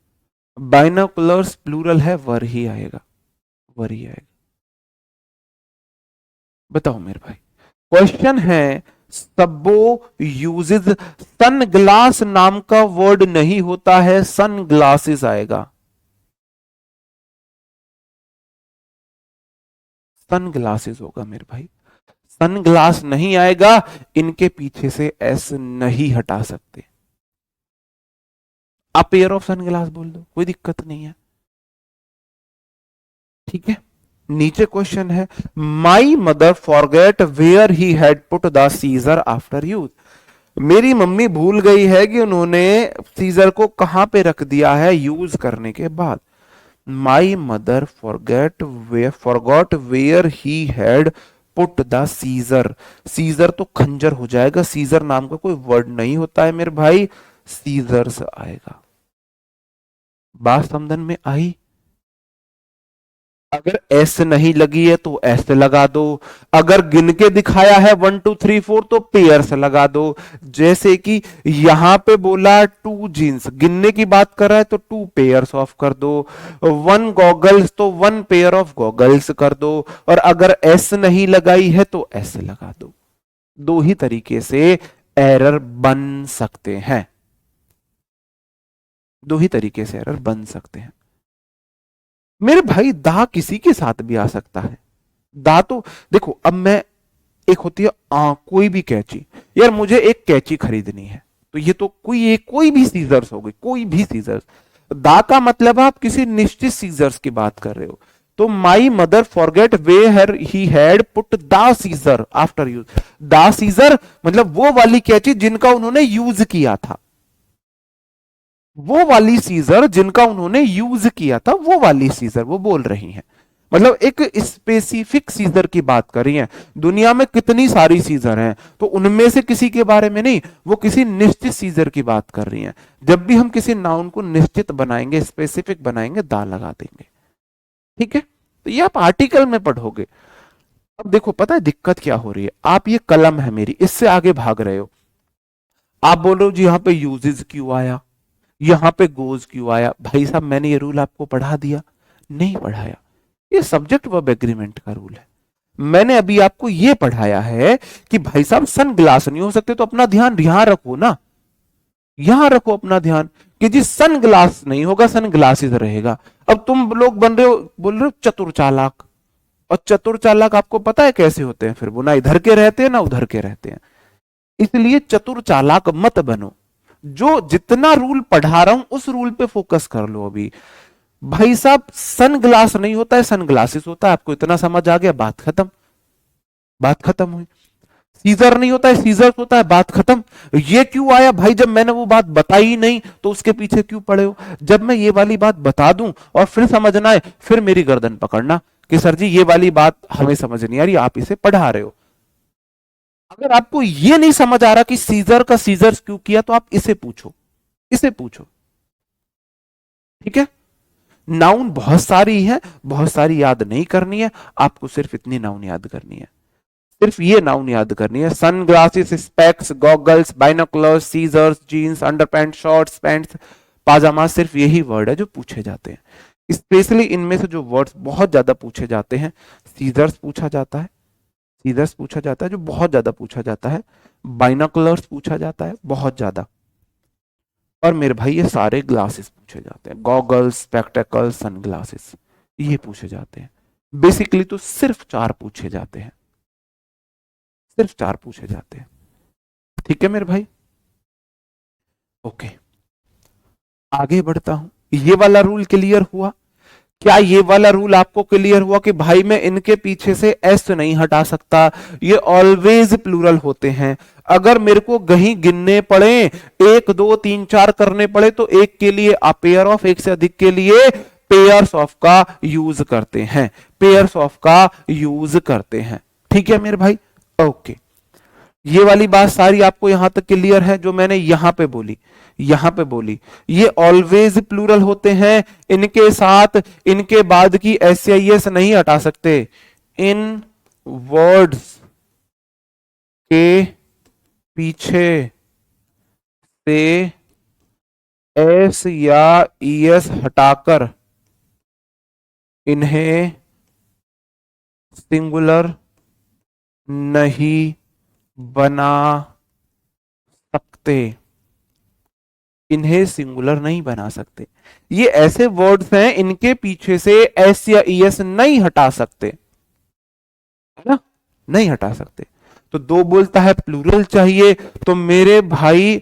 बाइनोकुलर्स प्लूरल है, वर ही आएगा, वर ही आएगा। बताओ मेरे भाई, क्वेश्चन है, सबो यूजेज, सन ग्लास नाम का वर्ड नहीं होता है, सन ग्लासेस आएगा, सन ग्लासेस होगा मेरे भाई, सन ग्लास नहीं आएगा, इनके पीछे से एस नहीं हटा सकते। आप पेयर ऑफ सन ग्लास बोल दो, कोई दिक्कत नहीं है। ठीक है, नीचे क्वेश्चन है, my mother forget where he had put the scissor after use, मेरी मम्मी भूल गई है कि उन्होंने सीजर को कहां पे रख दिया है यूज करने के बाद। My mother forgot where he had put the scissor, scissor तो खंजर हो जाएगा, सीजर नाम का कोई वर्ड नहीं होता है मेरे भाई, सीजर्स आएगा। बात समझन में आई? अगर एस नहीं लगी है तो एस लगा दो, अगर गिन के दिखाया है 1 2 3 4 तो पेयर्स लगा दो। जैसे कि यहां पे बोला 2 जीन्स, गिनने की बात कर रहा है तो 2 पेयर्स ऑफ कर दो, 1 गॉगल्स तो 1 पेयर ऑफ गॉगल्स कर दो, और अगर एस नहीं लगाई है तो एस लगा दो। दो ही तरीके से एरर बन सकते हैं, दो ही तरीके से एरर बन सकते हैं मेरे भाई। दा किसी के साथ भी आ सकता है। दा तो देखो, अब मैं, एक होती है कोई भी कैची, यार मुझे एक कैची खरीदनी है, तो ये तो कोई भी सीजर्स हो गई, कोई भी सीजर्स। दा का मतलब आप किसी निश्चित सीजर्स की बात कर रहे हो। तो my mother forget where he had put the scissor after use. The scissor मतलब वो वाली कैची जिनका उन्होंने यूज किया था, वो वाली सीजर जिनका उन्होंने यूज किया था, वो वाली सीजर वो बोल रही हैं। मतलब एक स्पेसिफिक सीजर की बात कर रही हैं। दुनिया में कितनी सारी सीजर हैं, तो उनमें से किसी के बारे में नहीं, वो किसी निश्चित सीजर की बात कर रही हैं। जब भी हम किसी नाउन को निश्चित बनाएंगे, स्पेसिफिक बनाएंगे, दा लगा देंगे। ठीक है, तो ये आप आर्टिकल में पढ़ोगे। अब देखो, पता है दिक्कत क्या हो रही है? आप ये कलम है मेरी, इससे आगे भाग रहे हो। आप बोल रहे हो जी यहां पे यूजेज क्यों आया, यहां पे गोज क्यों आया? भाई साहब, मैंने ये रूल आपको पढ़ा दिया? नहीं पढ़ाया। ये सब्जेक्ट वर्ब एग्रीमेंट का रूल है। मैंने अभी आपको ये पढ़ाया है कि भाई साहब सन ग्लास नहीं हो सकते, तो अपना ध्यान यहां रखो ना, यहां रखो अपना ध्यान कि जी सन ग्लास नहीं होगा, सन ग्लासेस रहेगा। अब तुम लोग बन रहे हो, बोल रहे हो चतुर चालाक, और चतुर चालाक आपको पता है कैसे होते हैं? फिर वो ना इधर के रहते हैं ना उधर के रहते हैं। इसलिए चतुर चालाक मत बनो। जो जितना रूल पढ़ा रहा हूं उस रूल पे फोकस कर लो अभी। भाई साहब सन ग्लास नहीं होता है, सन ग्लासेस होता है। आपको इतना समझ आ गया, बात खत्म, बात खत्म हुई। सीजर नहीं होता है, सीजर होता है, बात खत्म। ये क्यों आया भाई? जब मैंने वो बात बताई ही नहीं तो उसके पीछे क्यों पड़े हो? जब मैं ये वाली बात बता दूं और फिर समझना है, फिर मेरी गर्दन पकड़ना कि सर जी ये वाली बात हमें समझ नहीं आ रही, आप इसे पढ़ा रहे हो। अगर आपको ये नहीं समझ आ रहा कि सीजर का सीजर क्यों किया, तो आप इसे पूछो, इसे पूछो। ठीक है, नाउन बहुत सारी है, बहुत सारी याद नहीं करनी है आपको, सिर्फ इतनी नाउन याद करनी है, सिर्फ ये नाउन याद करनी है। Sunglasses, specs, goggles, binoculars, scissors, jeans, underpant, shorts, pants, pyjama, सिर्फ यही वर्ड है जो पूछे जाते हैं। स्पेशली इनमें से जो वर्ड्स बहुत ज्यादा पूछे जाते हैं, सीजर्स पूछा जाता है, सीजर्स पूछा जाता है जो बहुत ज्यादा पूछा जाता है, बाइनोकुलर्स पूछा जाता है बहुत ज्यादा, और मेरे भाई ये सारे ग्लासेस पूछे जाते हैं, गॉगल्स, स्पेक्टेकल्स, सन ग्लासेस, ये पूछे जाते हैं। बेसिकली तो सिर्फ 4 पूछे जाते हैं, सिर्फ 4 पूछे जाते हैं। ठीक है मेरे भाई, ओके, आगे बढ़ता हूं। ये वाला रूल क्लियर हुआ? क्या ये वाला रूल आपको क्लियर हुआ कि भाई मैं इनके पीछे से एस नहीं हटा सकता, ये ऑलवेज प्लूरल होते हैं। अगर मेरे को कहीं गिनने पड़े, 1 2 3 4 करने पड़े, तो एक के लिए अ पेयर ऑफ, एक से अधिक के लिए पेयर्स ऑफ का यूज करते हैं, पेयर्स ऑफ का यूज करते हैं। ठीक है मेरे भाई, ओके। ये वाली बात सारी आपको यहां तक क्लियर है जो मैंने यहां पे बोली, यहां पे बोली। ये ऑलवेज प्लूरल होते हैं, इनके साथ इनके बाद की एस नहीं हटा सकते। इन वर्ड्स के पीछे से एस या ईएस हटाकर इन्हें सिंगुलर नहीं बना सकते, इन्हें सिंगुलर नहीं बना सकते। ये ऐसे वर्ड्स हैं इनके पीछे से एस या ईएस नहीं हटा सकते, है ना, नहीं हटा सकते। तो दो बोलता है प्लूरल चाहिए, तो मेरे भाई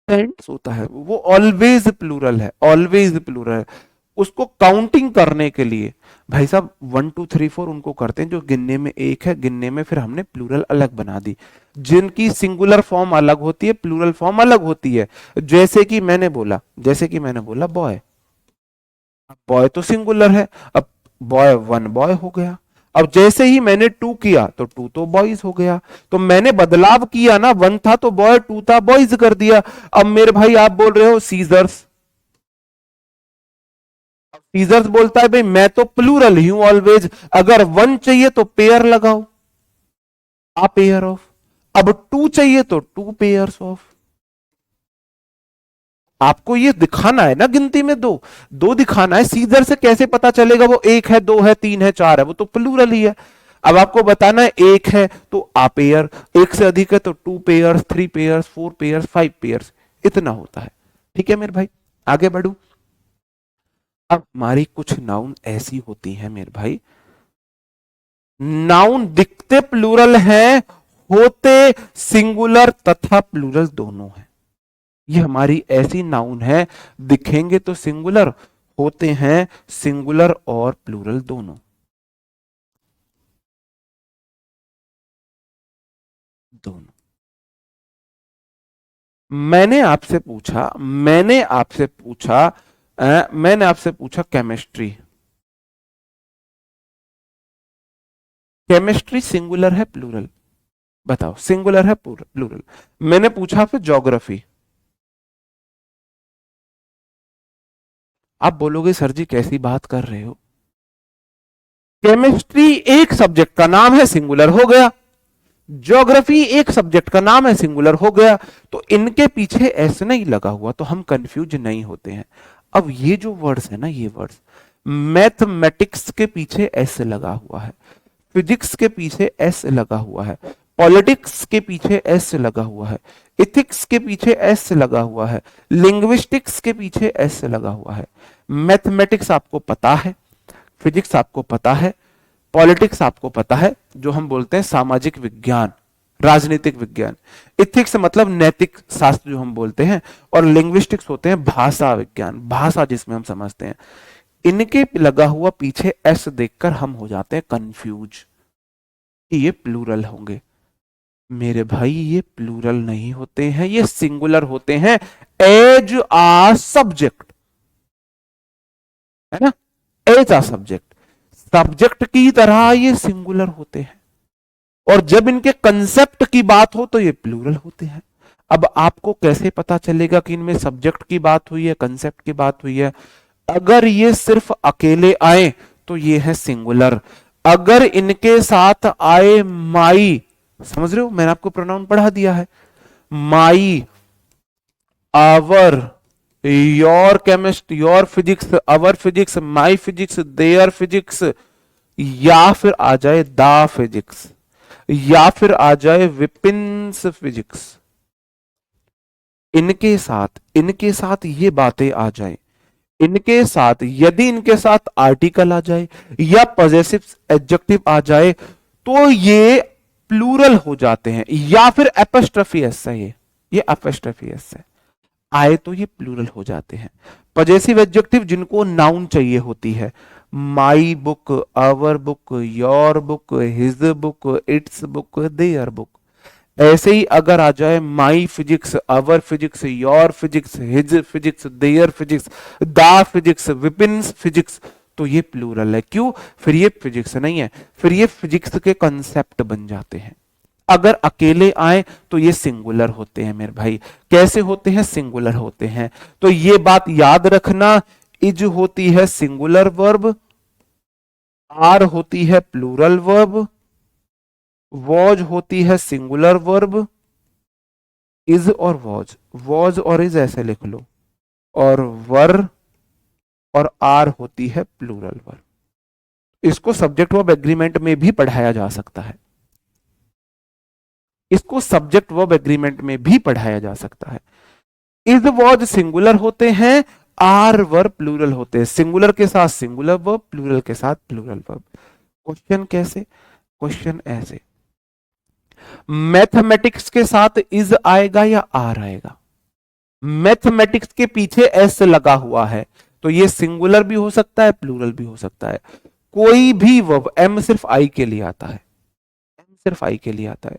टेंस होता है वो ऑलवेज प्लूरल है, ऑलवेज प्लूरल है। उसको काउंटिंग करने के लिए भाई साहब 1 2 3 4 उनको करते हैं जो गिनने में एक है, गिनने में फिर हमने प्लूरल अलग बना दी, जिनकी सिंगुलर फॉर्म अलग होती है, प्लूरल फॉर्म अलग होती है। जैसे कि मैंने बोला, जैसे कि मैंने बोला बॉय, बॉय तो सिंगुलर है, अब बॉय 1 बॉय हो गया। अब जैसे ही मैंने 2 किया तो 2 तो बॉयज हो गया। तो मैंने बदलाव किया ना, 1 था तो बॉय, 2 था बॉयज कर दिया। अब मेरे भाई आप बोल रहे हो सीजर्स, सीजर्स बोलता है भाई मैं तो प्लूरल ही हूं ऑलवेज, अगर वन चाहिए तो पेयर लगाओ, आ पेयर ऑफ। अब टू चाहिए तो टू पेयर्स ऑफ। आपको ये दिखाना है ना, गिनती में दो दो दिखाना है, सीजर से कैसे पता चलेगा वो एक है, दो है, तीन है, चार है, वो तो प्लूरल ही है। अब आपको बताना है एक है तो आ पेयर, एक से अधिक है तो two pairs, three pairs, four pairs, five pairs, इतना होता है। ठीक है मेरे भाई, आगे बढ़ू। अब हमारी कुछ नाउन ऐसी होती हैं मेरे भाई, नाउन दिखते प्लूरल हैं, होते सिंगुलर तथा प्लूरल दोनों हैं। ये हमारी ऐसी नाउन है, दिखेंगे तो सिंगुलर, होते हैं सिंगुलर और प्लूरल दोनों। दोनों। मैंने आपसे पूछा, मैंने आपसे पूछा केमिस्ट्री, केमिस्ट्री सिंगुलर है प्लूरल? बताओ, सिंगुलर है प्लूरल? मैंने पूछा फिर ज्योग्राफी, आप बोलोगे सर जी कैसी बात कर रहे हो, केमिस्ट्री एक सब्जेक्ट का नाम है, सिंगुलर हो गया। ज्योग्राफी एक सब्जेक्ट का नाम है, सिंगुलर हो गया। तो इनके पीछे एस नहीं लगा हुआ तो हम कंफ्यूज नहीं होते हैं। अब ये जो वर्ड्स है ना, ये वर्ड्स, मैथमेटिक्स के पीछे एस लगा हुआ है, फिजिक्स के पीछे एस लगा हुआ है, पॉलिटिक्स के पीछे एस लगा हुआ है, इथिक्स के पीछे एस लगा हुआ है, लिंग्विस्टिक्स के पीछे एस लगा हुआ है। मैथमेटिक्स आपको पता है, फिजिक्स आपको पता है, पॉलिटिक्स आपको पता है, जो हम बोलते हैं सामाजिक विज्ञान, राजनीतिक विज्ञान, इथिक्स मतलब नैतिक शास्त्र जो हम बोलते हैं, और लिंग्विस्टिक्स होते हैं भाषा विज्ञान, भाषा जिसमें हम समझते हैं। इनके लगा हुआ पीछे एस देखकर हम हो जाते हैं कंफ्यूज कि ये प्लूरल होंगे। मेरे भाई ये प्लूरल नहीं होते हैं, ये सिंगुलर होते हैं, एज आ सब्जेक्ट, है ना, एज आ सब्जेक्ट, सब्जेक्ट की तरह ये सिंगुलर होते हैं, और जब इनके कंसेप्ट की बात हो तो ये प्लूरल होते हैं। अब आपको कैसे पता चलेगा कि इनमें सब्जेक्ट की बात हुई है, कंसेप्ट की बात हुई है? अगर ये सिर्फ अकेले आए तो ये है सिंगुलर, अगर इनके साथ आए माई, समझ रहे हो, मैंने आपको प्रोनाउन पढ़ा दिया है, my, our, your chemist, your physics, our physics, my physics, their physics, या फिर आ जाए दा फिजिक्स, या फिर आ जाए विपिन्स फिजिक्स, इनके साथ ये बातें आ जाए, इनके साथ यदि इनके साथ आर्टिकल आ जाए या पॉजेसिव एडजेक्टिव आ जाए तो ये प्लूरल हो जाते हैं, या फिर एपोस्ट्रोफी एस है, ये एपोस्ट्रोफी एस है, आए तो ये प्लूरल हो जाते हैं। पॉजेसिव एडजेक्टिव जिनको नाउन चाहिए होती है, my book, our book, your book, his book, its book, their book, ऐसे ही अगर आ जाए my physics, our physics, your physics, his physics, their physics, दा फिजिक्स, विपिन्स फिजिक्स, तो ये प्लूरल है। क्यों? फिर ये फिजिक्स नहीं है, फिर ये फिजिक्स के कंसेप्ट बन जाते हैं। अगर अकेले आए तो ये सिंगुलर होते हैं मेरे भाई। कैसे होते हैं? सिंगुलर होते हैं। तो ये बात याद रखना, इज होती है सिंगुलर वर्ब, आर होती है प्लूरल वर्ब, वॉज होती है सिंगुलर वर्ब, इज और वॉज और इज ऐसे लिख लो, और वर और आर होती है प्लूरल वर्ब। इसको सब्जेक्ट वर्ब एग्रीमेंट में भी पढ़ाया जा सकता है, इसको सब्जेक्ट वर्ब एग्रीमेंट में भी पढ़ाया जा सकता है। इज वॉज सिंगुलर होते हैं, आर वर प्लूरल होते हैं, सिंगुलर के साथ सिंगुलर वर्ब, प्लूरल के साथ प्लूरल वर्ब। क्वेश्चन कैसे? क्वेश्चन ऐसे, मैथमेटिक्स के साथ इज आएगा या आर आएगा? मैथमेटिक्स के पीछे एस लगा हुआ है तो ये सिंगुलर भी हो सकता है, प्लूरल भी हो सकता है। कोई भी वर्ब, एम सिर्फ आई के लिए आता है, एम सिर्फ आई के लिए आता है,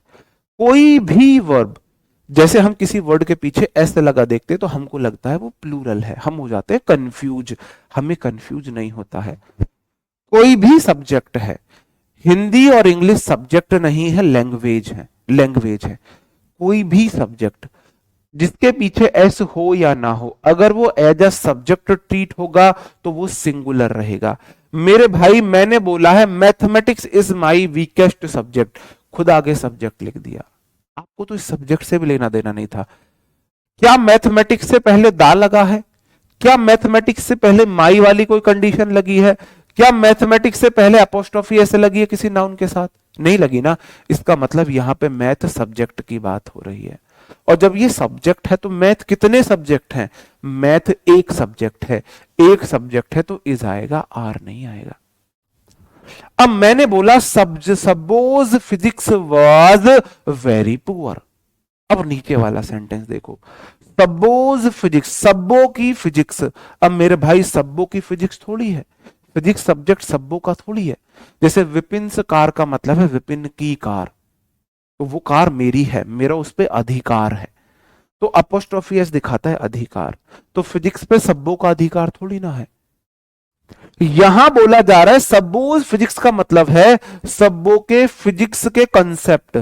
कोई भी वर्ब, जैसे हम किसी वर्ड के पीछे एस लगा देखते हैं तो हमको लगता है वो प्लूरल है, हम हो जाते हैं कंफ्यूज, हमें कंफ्यूज नहीं होता है। कोई भी सब्जेक्ट है, हिंदी और इंग्लिश सब्जेक्ट नहीं है, लैंग्वेज है, लैंग्वेज है। कोई भी सब्जेक्ट, जिसके पीछे एस हो या ना हो, अगर वो एज अ सब्जेक्ट ट्रीट होगा तो वो सिंगुलर रहेगा। मेरे भाई मैंने बोला है mathematics is my weakest subject, खुद आगे सब्जेक्ट लिख दिया। आपको तो इस सब्जेक्ट से भी लेना देना नहीं था। क्या मैथमेटिक्स से पहले दा लगा है? क्या मैथमेटिक्स से पहले माई वाली कोई कंडीशन लगी है? क्या मैथमेटिक्स से पहले अपोस्ट्रोफी ऐसे लगी है किसी नाउन के साथ? नहीं लगी ना। इसका मतलब यहां पे मैथ सब्जेक्ट की बात हो रही है। और जब ये सब्जेक्ट है तो मैथ कितने सब्जेक्ट हैं? मैथ एक सब्जेक्ट है। एक सब्जेक्ट है तो इज आएगा, आर नहीं आएगा। अब मैंने बोला suppose physics was very poor. अब नीचे वाला सेंटेंस देखो, सपोज फिजिक्स, सब्बो की फिजिक्स। अब मेरे भाई सब्बो की फिजिक्स थोड़ी है, फिजिक्स सब्जेक्ट सब्बो का थोड़ी है। जैसे विपिन कार का मतलब है विपिन की कार, तो वो कार मेरी है, मेरा उस पर अधिकार है, तो अपोस्ट्रोफी एस दिखाता है अधिकार। तो फिजिक्स पे सब्बो का अधिकार थोड़ी ना है। यहां बोला जा रहा है सब्बोज फिजिक्स का मतलब है सब्बो के फिजिक्स के कंसेप्ट,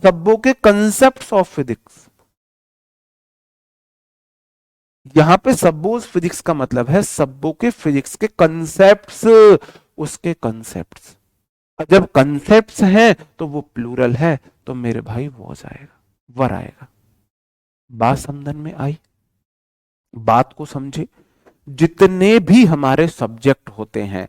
सब्बो के कंसेप्ट ऑफ फिजिक्स। यहां पे सब्बोज फिजिक्स का मतलब है सब्बो के फिजिक्स के कंसेप्ट्स, उसके कंसेप्ट्स। जब कंसेप्ट्स हैं तो वो प्लूरल है, तो मेरे भाई वॉज आएगा, वर आएगा। बात समझन में आई? बात को समझे। जितने भी हमारे सब्जेक्ट होते हैं,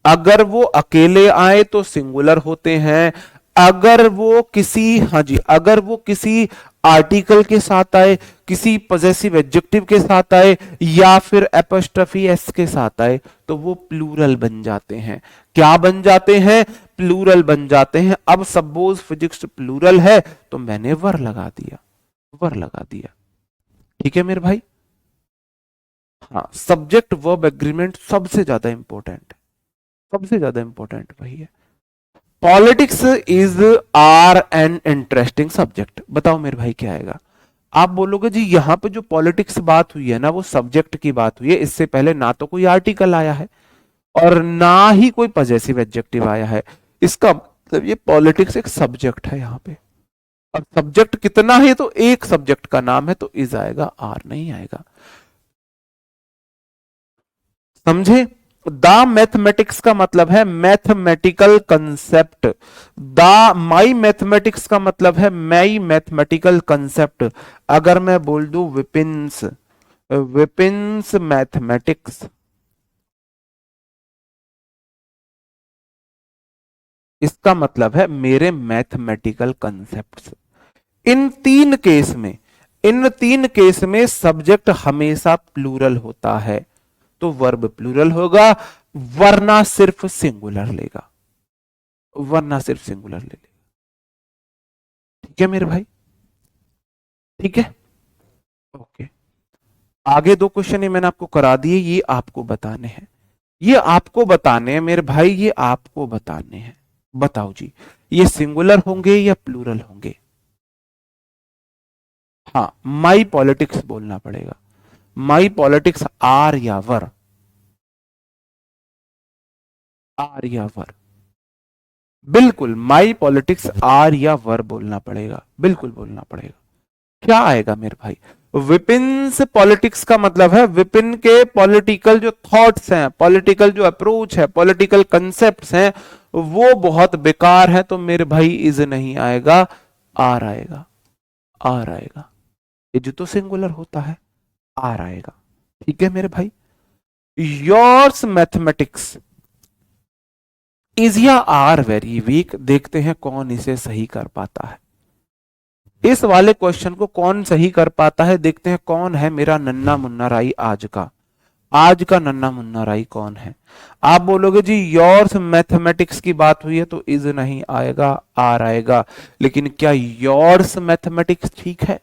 अगर वो अकेले आए तो सिंगुलर होते हैं, अगर वो किसी, हाँ जी, अगर वो किसी आर्टिकल के साथ आए, किसी पॉजेसिव एडजेक्टिव के साथ आए, या फिर एपोस्ट्रोफी एस के साथ आए, तो वो प्लूरल बन जाते हैं। क्या बन जाते हैं? प्लूरल बन जाते हैं। अब सपोज फिजिक्स प्लूरल है तो मैंने वर लगा दिया, वर लगा दिया। ठीक है मेरे भाई। हाँ, सब्जेक्ट वर्ब एग्रीमेंट सबसे ज्यादा इंपॉर्टेंट, सबसे ज्यादा इंपॉर्टेंट वही है। Politics is are an interesting subject. बताओ मेरे भाई क्या आएगा? आप बोलोगे जी यहां पे जो पॉलिटिक्स बात हुई है ना वो सब्जेक्ट की बात हुई है, इससे पहले ना तो कोई आर्टिकल आया है और ना ही कोई पॉजेसिव एडजेक्टिव आया है। इसका मतलब ये पॉलिटिक्स एक सब्जेक्ट है यहां पे, और सब्जेक्ट कितना है? तो एक सब्जेक्ट का नाम है, तो इज आएगा, आर नहीं आएगा। समझे? द मैथमेटिक्स का मतलब है mathematical concept, the my mathematics का मतलब है माई मैथमेटिकल कंसेप्ट। अगर मैं बोल दूं विपिन्स, विपिन्स मैथमेटिक्स, इसका मतलब है मेरे मैथमेटिकल कंसेप्ट्स। इन तीन केस में, इन तीन केस में सब्जेक्ट हमेशा प्लूरल होता है, तो वर्ब प्लूरल होगा, वरना सिर्फ सिंगुलर लेगा, वरना सिर्फ सिंगुलर ले लेगा। ठीक है मेरे भाई? ठीक है, ओके। आगे दो क्वेश्चन ही मैंने आपको करा दिए, ये आपको बताने हैं, ये आपको बताने हैं मेरे भाई, ये आपको बताने हैं। बताओ जी, ये सिंगुलर होंगे या प्लूरल होंगे? हाँ, माई पॉलिटिक्स बोलना पड़ेगा। माई पॉलिटिक्स आर या वर, आर या वर, बिल्कुल माई पॉलिटिक्स आर या वर बोलना पड़ेगा, बिल्कुल बोलना पड़ेगा। क्या आएगा मेरे भाई? विपिन से पॉलिटिक्स का मतलब है विपिन के पॉलिटिकल जो थॉट्स हैं, पॉलिटिकल जो अप्रोच है, पॉलिटिकल कंसेप्ट्स हैं, वो बहुत बेकार है, तो मेरे भाई इज नहीं आएगा, आर आएगा, आर आएगा। ये जो तो सिंगुलर होता है, आर आएगा। ठीक है मेरे भाई? योर्स मैथमेटिक्स इज या आर वेरी वीक। देखते हैं कौन इसे सही कर पाता है। इस वाले क्वेश्चन को कौन सही कर पाता है, देखते हैं कौन है मेरा नन्ना मुन्ना राई आज का। आज का नन्ना मुन्ना राई कौन है? आप बोलोगे जी योर्स मैथमेटिक्स की बात हुई है तो इज नहीं आएगा, आर आएगा। लेकिन क्या योर्स मैथमेटिक्स ठीक है?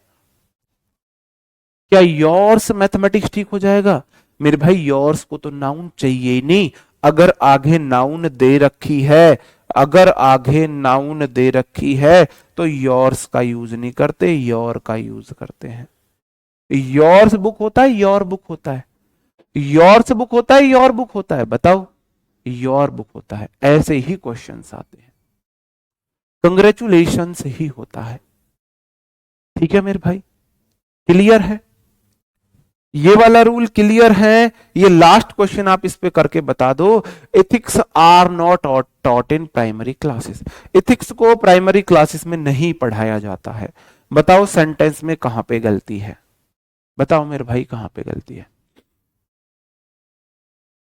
क्या योर्स मैथमेटिक्स ठीक हो जाएगा? मेरे भाई योर्स को तो नाउन चाहिए ही नहीं। अगर आगे नाउन दे रखी है, अगर आगे नाउन दे रखी है तो योर्स का यूज नहीं करते, योर का यूज करते हैं। योर्स बुक होता है, योर बुक होता है? योर्स बुक होता है, योर बुक होता है? बताओ। योर बुक होता है। ऐसे ही क्वेश्चंस आते हैं, कंग्रेचुलेशन ही होता है। ठीक है मेरे भाई? क्लियर है? ये वाला रूल क्लियर है? ये लास्ट क्वेश्चन आप इस पे करके बता दो। Ethics are not taught in primary classes. Ethics को प्राइमरी क्लासेस में नहीं पढ़ाया जाता है। बताओ सेंटेंस में कहां पे गलती है? बताओ मेरे भाई कहां पे गलती है?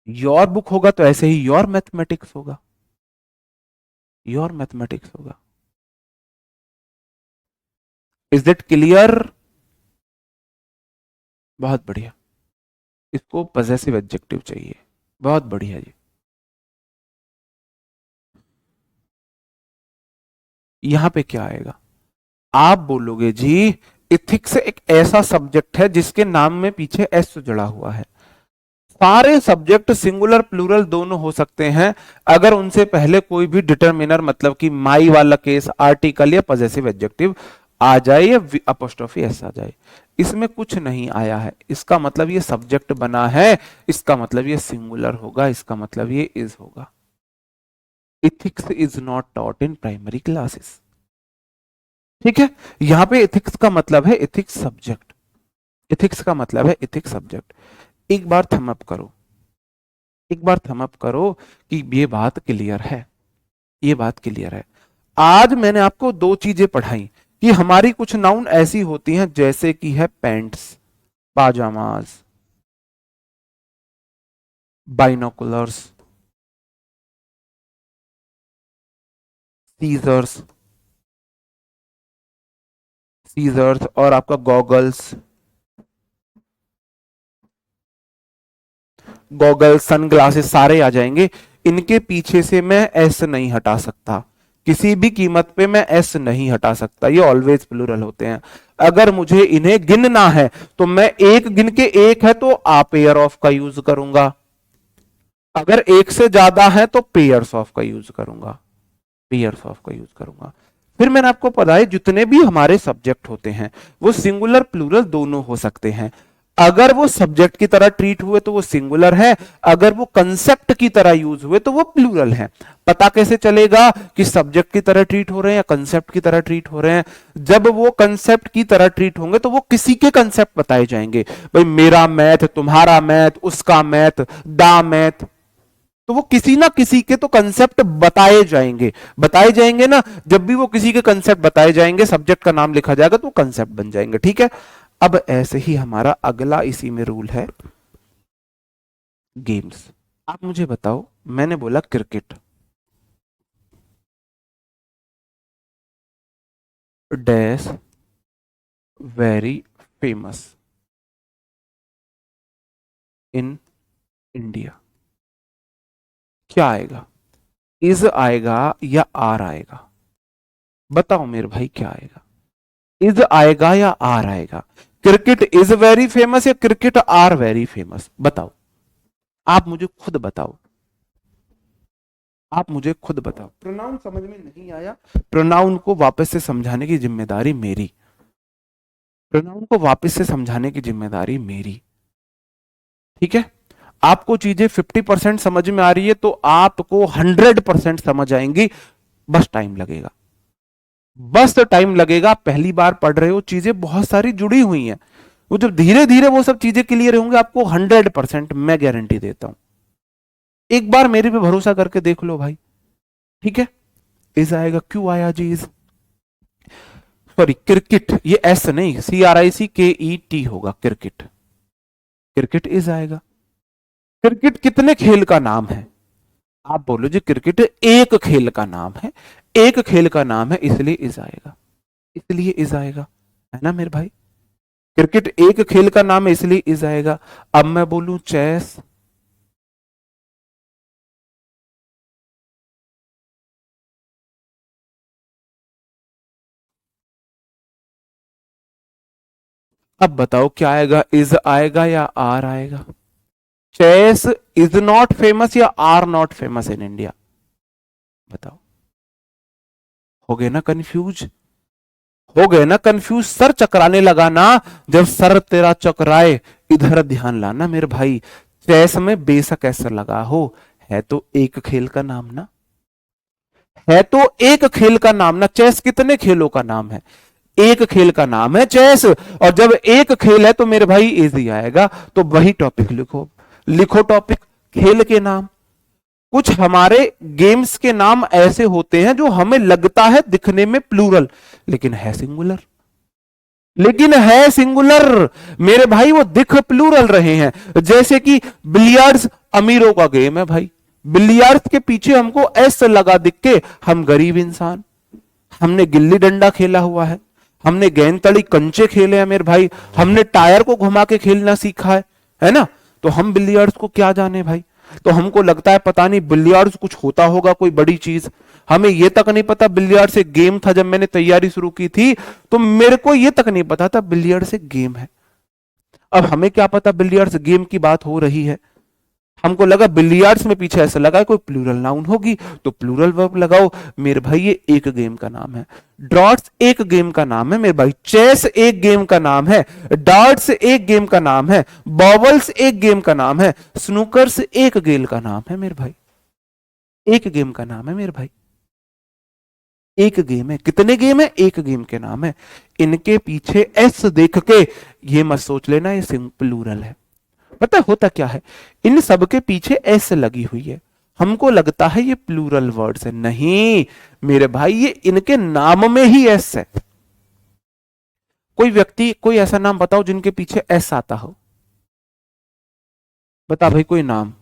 योर बुक होगा तो ऐसे ही योर मैथमेटिक्स होगा, योर मैथमेटिक्स होगा। Is that clear? बहुत बढ़िया। इसको पॉजेसिव एडजेक्टिव चाहिए। बहुत बढ़िया जी। यहां पे क्या आएगा? आप बोलोगे जी इथिक्स एक ऐसा सब्जेक्ट है जिसके नाम में पीछे एस जुड़ा हुआ है। सारे सब्जेक्ट सिंगुलर प्लूरल दोनों हो सकते हैं अगर उनसे पहले कोई भी डिटरमिनर मतलब कि माई वाला केस आर्टिकल या पॉजेसिव एडजेक्टिव आ जाए या अपोस्ट्रोफी एस आ जाए। इसमें कुछ नहीं आया है, इसका मतलब ये सब्जेक्ट बना है, इसका मतलब ये सिंगुलर होगा, इसका मतलब ये इज होगा। Ethics is not taught in primary classes. ठीक है, यहां पे एथिक्स का मतलब है एथिक्स सब्जेक्ट। एथिक्स का मतलब है एथिक्स सब्जेक्ट। एक बार थम अप करो, एक बार थम अप करो कि ये बात क्लियर है, ये बात क्लियर है। आज मैंने आपको दो चीजें पढ़ाई कि हमारी कुछ नाउन ऐसी होती हैं जैसे कि है पैंट्स, पाजामाज, बाइनोकुलर्स, सीजर्स, सीजर्स और आपका गॉगल्स, गॉगल सनग्लासेस सारे आ जाएंगे। इनके पीछे से मैं एस नहीं हटा सकता, किसी भी कीमत पे मैं एस नहीं हटा सकता, ये ऑलवेज प्लूरल होते हैं। अगर मुझे इन्हें गिनना है तो मैं एक गिन के एक है तो आ पेयर ऑफ का यूज करूंगा, अगर एक से ज्यादा है तो पेयर्स ऑफ का यूज करूंगा, पेयर्स ऑफ का यूज करूंगा। फिर मैंने आपको बताया जितने भी हमारे सब्जेक्ट होते हैं वो सिंगुलर प्लूरल दोनों हो सकते हैं। अगर वो सब्जेक्ट की तरह ट्रीट हुए तो वो सिंगुलर है, अगर वो कंसेप्ट की तरह यूज हुए तो वो प्लूरल है। पता कैसे चलेगा कि सब्जेक्ट की तरह ट्रीट हो रहे हैं या कंसेप्ट की तरह ट्रीट हो रहे हैं? जब वो कंसेप्ट की तरह ट्रीट होंगे तो वो किसी के कंसेप्ट बताए जाएंगे। भाई मेरा मैथ, तुम्हारा मैथ, उसका मैथ, दा मैथ, तो वो किसी ना किसी के तो कंसेप्ट बताए जाएंगे, बताए जाएंगे ना। जब भी वो किसी के कंसेप्ट बताए जाएंगे, सब्जेक्ट का नाम लिखा जाएगा तो कंसेप्ट बन जाएंगे। ठीक है, अब ऐसे ही हमारा अगला इसी में रूल है गेम्स। आप मुझे बताओ, मैंने बोला cricket dash very famous in India, क्या आएगा? इज आएगा या आर आएगा? बताओ मेरे भाई क्या आएगा? इज आएगा या आर आएगा? क्रिकेट इज वेरी फेमस या क्रिकेट आर वेरी फेमस? बताओ, आप मुझे खुद बताओ, आप मुझे खुद बताओ। प्रोनाउन समझ में नहीं आया, प्रोनाउन को वापस से समझाने की जिम्मेदारी मेरी, प्रोनाउन को वापस से समझाने की जिम्मेदारी मेरी। ठीक है, आपको चीजें 50% समझ में आ रही है तो आपको 100% समझ आएंगी, बस टाइम लगेगा, बस टाइम लगेगा। पहली बार पढ़ रहे हो, चीजें बहुत सारी जुड़ी हुई हैं, वो जब धीरे धीरे वो सब चीजें क्लियर होंगे आपको 100% मैं गारंटी देता हूं। एक बार मेरे पे भरोसा करके देख लो भाई। ठीक है, इज आएगा, क्यों आया जी इज? सॉरी क्रिकेट, ये एस नहीं, CRICKET होगा, क्रिकेट, क्रिकेट इज आएगा। क्रिकेट कितने खेल का नाम है? आप बोलो जी क्रिकेट एक खेल का नाम है, एक खेल का नाम है, इसलिए इज आएगा, इसलिए इज आएगा, है ना मेरे भाई? क्रिकेट एक खेल का नाम है इसलिए इज आएगा। अब मैं बोलूं चेस, अब बताओ क्या आएगा? इज आएगा या आर आएगा? चेस इज नॉट फेमस या are not famous in India? बताओ, हो गए ना कंफ्यूज? हो गए ना कंफ्यूज? सर चकराने लगा ना? जब सर तेरा चकराए इधर ध्यान लाना मेरे भाई। चेस में बेशक ऐसा लगा हो, है तो एक खेल का नाम ना, है तो एक खेल का नाम ना। चेस कितने खेलों का नाम है? एक खेल का नाम है चेस, और जब एक खेल है तो मेरे भाई इजी आएगा। तो वही टॉपिक लिखो, लिखो टॉपिक खेल के नाम। कुछ हमारे गेम्स के नाम ऐसे होते हैं जो हमें लगता है दिखने में प्लूरल, लेकिन है सिंगुलर, लेकिन है सिंगुलर मेरे भाई, वो दिख प्लूरल रहे हैं। जैसे कि बिलियर्ड्स अमीरों का गेम है भाई, बिलियर्ड्स के पीछे हमको एस लगा दिख के, हम गरीब इंसान। हमने गिल्ली डंडा खेला हुआ है, हमने गेंद तड़ी कंचे खेले हैं मेरे भाई, हमने टायर को घुमा के खेलना सीखा है ना। तो हम बिलियर्ड्स को क्या जाने भाई। तो हमको लगता है पता नहीं बिलियर्ड्स कुछ होता होगा, कोई बड़ी चीज। हमें यह तक नहीं पता बिलियर्ड्स एक गेम था। जब मैंने तैयारी शुरू की थी तो मेरे को यह तक नहीं पता था बिलियर्ड्स एक गेम है। अब हमें क्या पता बिलियर्ड्स गेम की बात हो रही है, हमको लगा बिलियर्ड्स में पीछे ऐसा लगा कोई प्लूरल नाउन होगी, तो प्लूरल वर्ब लगाओ। मेरे भाई ये एक गेम का नाम है। ड्रॉट्स एक गेम का नाम है मेरे भाई, चेस एक गेम का नाम है, डार्ट्स एक गेम का नाम है, बॉबल्स एक गेम का नाम है, स्नूकर्स एक गेम का नाम है मेरे भाई, एक गेम का नाम है मेरे भाई। एक गेम है, कितने गेम है, एक गेम के नाम है। इनके पीछे एस देख के ये मत सोच लेना ये प्लूरल है। पता होता क्या है, इन सब के पीछे एस लगी हुई है, हमको लगता है ये प्लूरल वर्ड्स है। नहीं मेरे भाई, ये इनके नाम में ही एस है। कोई व्यक्ति, कोई ऐसा नाम बताओ जिनके पीछे एस आता हो, बता भाई कोई नाम,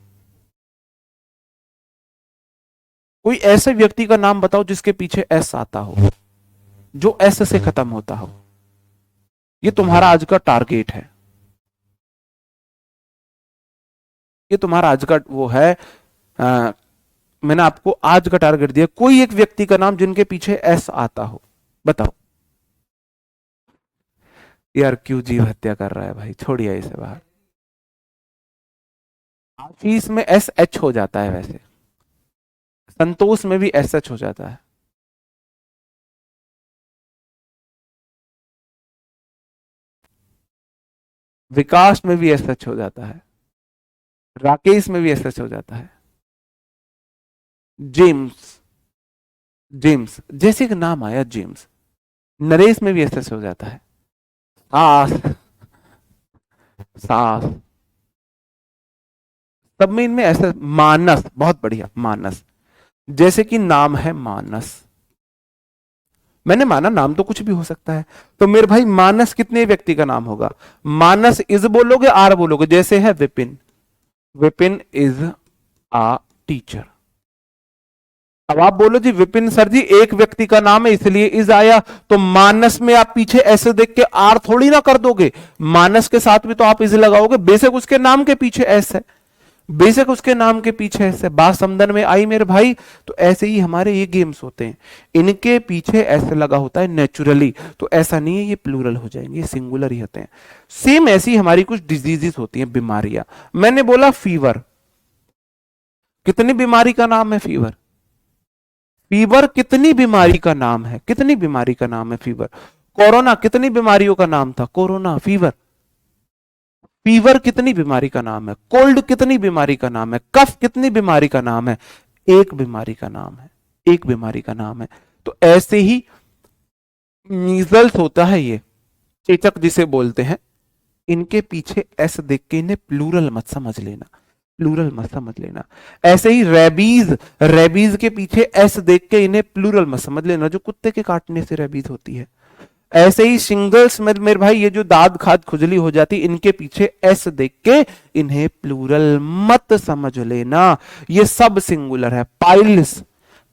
कोई ऐसे व्यक्ति का नाम बताओ जिसके पीछे एस आता हो, जो एस से खत्म होता हो। ये तुम्हारा आज का टारगेट है, ये तुम्हारा आज का वो है। मैंने आपको आज का टारगेट दिया, कोई एक व्यक्ति का नाम जिनके पीछे एस आता हो, बताओ। यार क्यों जीव हत्या कर रहा है भाई, छोड़िए इसे बाहर। आशीष में एस एच हो जाता है, वैसे संतोष में भी एस एच हो जाता है। विकास में भी एस एच हो जाता है, राकेश में भी एस एच हो जाता है, जेम्स, जेम्स जैसे एक नाम आया जेम्स, नरेश में भी एस एच हो जाता है, सास, सास, सब में इनमें ऐसा। मानस, बहुत बढ़िया, मानस, जैसे कि नाम है मानस, मैंने माना नाम तो कुछ भी हो सकता है। तो मेरे भाई मानस कितने व्यक्ति का नाम होगा, मानस इज बोलोगे आर बोलोगे, जैसे है Vipin, Vipin is a teacher. अब आप बोलो जी विपिन सर जी एक व्यक्ति का नाम है इसलिए इज आया, तो मानस में आप पीछे ऐसे देख के आर थोड़ी ना कर दोगे, मानस के साथ भी तो आप इज लगाओगे, बेशक उसके नाम के पीछे एस है, बेशक उसके नाम के पीछे ऐसे बात समझन में आई मेरे भाई। तो ऐसे ही हमारे ये गेम्स होते हैं, इनके पीछे ऐसे लगा होता है नेचुरली, तो ऐसा नहीं है ये प्लूरल हो जाएंगे, ये सिंगुलर ही होते हैं। सेम ऐसी हमारी कुछ डिजीजेस होती हैं, बीमारियां। मैंने बोला फीवर, कितनी बीमारी का नाम है फीवर, फीवर कितनी बीमारी का नाम है, कितनी बीमारी का नाम है फीवर। कोरोना कितनी बीमारियों का नाम था, कोरोना, फीवर। फीवर कितनी बीमारी का नाम है, कोल्ड कितनी बीमारी का नाम है, कफ कितनी बीमारी का नाम है, एक बीमारी का नाम है, एक बीमारी का नाम है। तो ऐसे ही मीजल्स होता है, ये चेचक जिसे बोलते हैं, इनके पीछे एस देख के इन्हें प्लूरल मत समझ लेना, प्लूरल मत समझ लेना। ऐसे ही रेबीज, रेबीज के पीछे एस देख के इन्हें प्लूरल मत समझ लेना, जो कुत्ते के काटने से रेबीज होती है। ऐसे ही सिंगल्स में मेरे भाई ये जो दाद खाद खुजली हो जाती, इनके पीछे एस देख के इन्हें प्लूरल मत समझ लेना, ये सब सिंगुलर है। पाइल्स,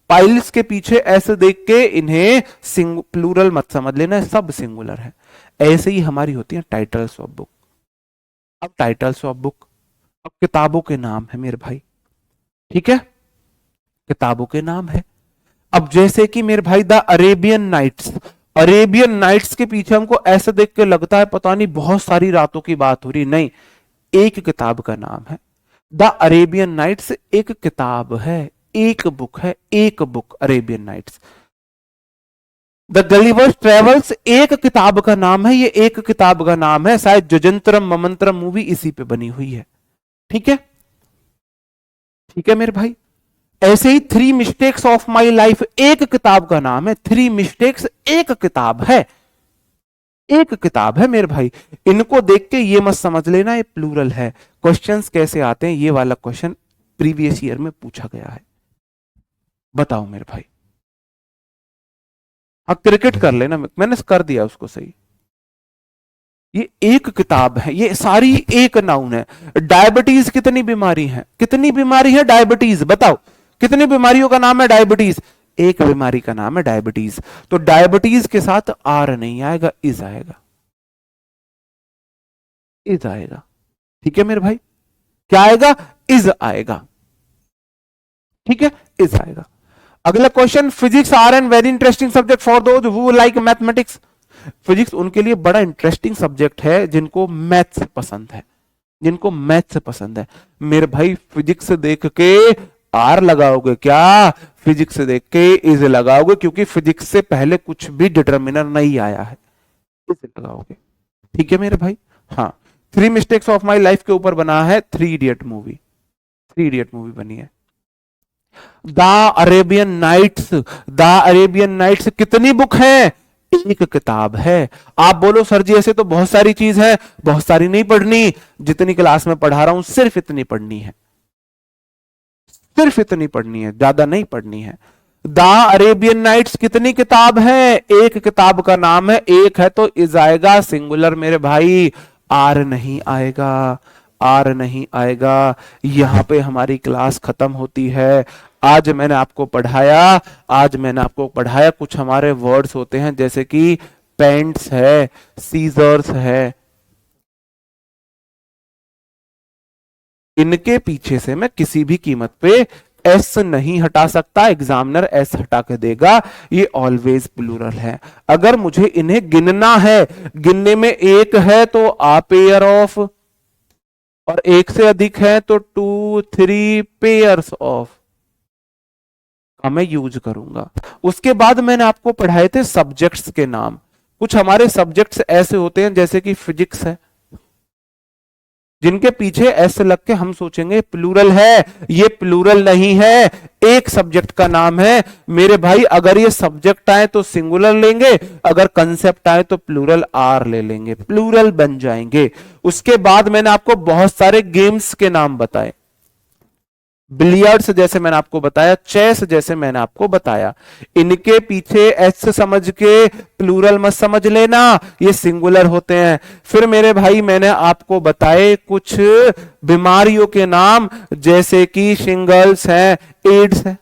पाइल्स के पीछे एस देख के इन्हें प्लूरल मत समझ लेना, सब सिंगुलर है। ऐसे ही हमारी होती है टाइटल्स ऑफ बुक। अब टाइटल्स ऑफ बुक, अब किताबों के नाम है मेरे भाई, ठीक है, किताबों के नाम है। अब जैसे कि मेरे भाई the Arabian Nights, Arabian Nights के पीछे हमको ऐसा देख के लगता है पता नहीं बहुत सारी रातों की बात हो रही, नहीं, एक किताब का नाम है द अरेबियन नाइट्स, एक किताब है, एक बुक है, एक book Arabian Nights. The Gulliver's Travels एक किताब का नाम है, ये एक किताब का नाम है, शायद जजंतरम ममंतरम मूवी इसी पे बनी हुई है, ठीक है, ठीक है मेरे भाई। ऐसे ही 3 मिस्टेक्स ऑफ माई लाइफ एक किताब का नाम है, 3 मिस्टेक्स एक किताब है, एक किताब है मेरे भाई। इनको देख के ये मत समझ लेना ये प्लूरल है। क्वेश्चंस कैसे आते हैं, ये वाला क्वेश्चन प्रीवियस ईयर में पूछा गया है। बताओ मेरे भाई। हाँ क्रिकेट कर लेना, मैंने कर दिया उसको सही। ये एक किताब है, ये सारी एक नाउन है। डायबिटीज कितनी बीमारी है, कितनी बीमारी है डायबिटीज, बताओ कितनी बीमारियों का नाम है डायबिटीज? एक बीमारी का नाम है डायबिटीज। तो डायबिटीज के साथ आर नहीं आएगा, इज आएगा, इज आएगा। ठीक है मेरे भाई, क्या आएगा? इज आएगा। ठीक है, इज आएगा। अगला question, physics are an very interesting subject for those who like mathematics. Physics उनके लिए बड़ा इंटरेस्टिंग सब्जेक्ट है जिनको मैथ्स पसंद है, जिनको मैथ्स पसंद है। मेरे भाई फिजिक्स देख के आर लगाओगे क्या? फिजिक्स देख के इज लगाओगे, क्योंकि फिजिक्स से पहले कुछ भी डिटर्मिनर नहीं आया है, इज लगाओगे। ठीक है मेरे भाई। हाँ, 3 मिस्टेक्स ऑफ माई लाइफ के ऊपर बना है 3 इडियट मूवी, 3 इडियट मूवी बनी है। The Arabian Nights, the Arabian Nights कितनी बुक है? एक किताब है। आप बोलो सर जी ऐसे तो बहुत सारी चीज है, बहुत सारी नहीं पढ़नी, जितनी क्लास में पढ़ा रहा हूं सिर्फ इतनी पढ़नी है, सिर्फ इतनी पढ़नी है, ज्यादा नहीं पढ़नी है। द अरेबियन नाइट्स कितनी किताब है? एक किताब का नाम है, एक है तो इज आएगा सिंगुलर मेरे भाई, आर नहीं आएगा, आर नहीं आएगा। यहां पे हमारी क्लास खत्म होती है। आज मैंने आपको पढ़ाया, आज मैंने आपको पढ़ाया कुछ हमारे वर्ड्स होते हैं जैसे कि पेंट्स है, सीजर्स है, इनके पीछे से मैं किसी भी कीमत पे एस नहीं हटा सकता, एग्जामिनर एस हटा के देगा, ये ऑलवेज प्लूरल है। अगर मुझे इन्हें गिनना है, गिनने में एक है तो आ पेयर ऑफ, और एक से अधिक है तो 2 3 पेयर्स ऑफ का मैं यूज करूंगा। उसके बाद मैंने आपको पढ़ाए थे सब्जेक्ट्स के नाम। कुछ हमारे सब्जेक्ट्स ऐसे होते हैं जैसे कि फिजिक्स है, जिनके पीछे एस लग के हम सोचेंगे प्लूरल है, ये प्लूरल नहीं है, एक सब्जेक्ट का नाम है मेरे भाई। अगर ये सब्जेक्ट आए तो सिंगुलर लेंगे, अगर कंसेप्ट आए तो प्लूरल आर ले लेंगे, प्लूरल बन जाएंगे। उसके बाद मैंने आपको बहुत सारे गेम्स के नाम बताए, बिलियर्ड्स जैसे मैंने आपको बताया, चेस जैसे मैंने आपको बताया। इनके पीछे एस समझ के प्लूरल मत समझ लेना, ये सिंगुलर होते हैं। फिर मेरे भाई मैंने आपको बताए कुछ बीमारियों के नाम जैसे कि शिंगल्स है, एड्स है,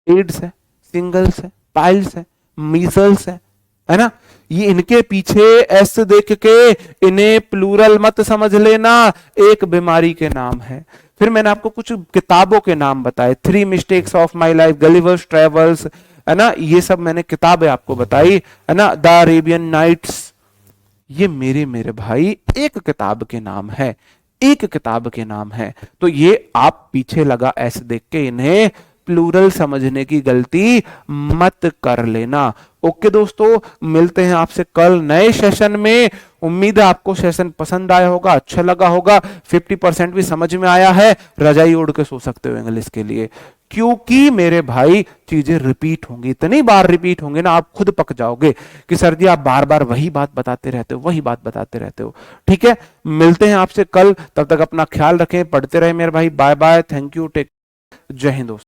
एड्स है, सिंगल्स है, पाइल्स है, मीजल्स है ना। ये इनके पीछे एस देख के इन्हें प्लूरल मत समझ लेना, एक बीमारी के नाम है। फिर मैंने आपको कुछ किताबों के नाम बताए, 3 mistakes of my life, Gulliver's travels, है ना, ये सब मैंने किताबें आपको बताई, है ना। द अरेबियन नाइट्स, ये मेरे भाई एक किताब के नाम है, एक किताब के नाम है। तो ये आप पीछे लगा एस देख के इन्हें प्लूरल समझने की गलती मत कर लेना। ओके दोस्तों, मिलते हैं आपसे कल नए सेशन में। उम्मीद है आपको सेशन पसंद आया होगा, अच्छा लगा होगा, 50% भी समझ में आया है। रजाई ओढ़ के सो सकते हो इंग्लिश के लिए, क्योंकि मेरे भाई चीजें रिपीट होंगी, इतनी बार रिपीट होंगे ना आप खुद पक जाओगे कि सर जी आप बार बार वही बात बताते रहते हो, वही बात बताते रहते हो। ठीक है, मिलते हैं आपसे कल, तब तक अपना ख्याल रखें, पढ़ते रहे मेरे भाई। Bye bye, thank you, take, जय हिंद दोस्तों।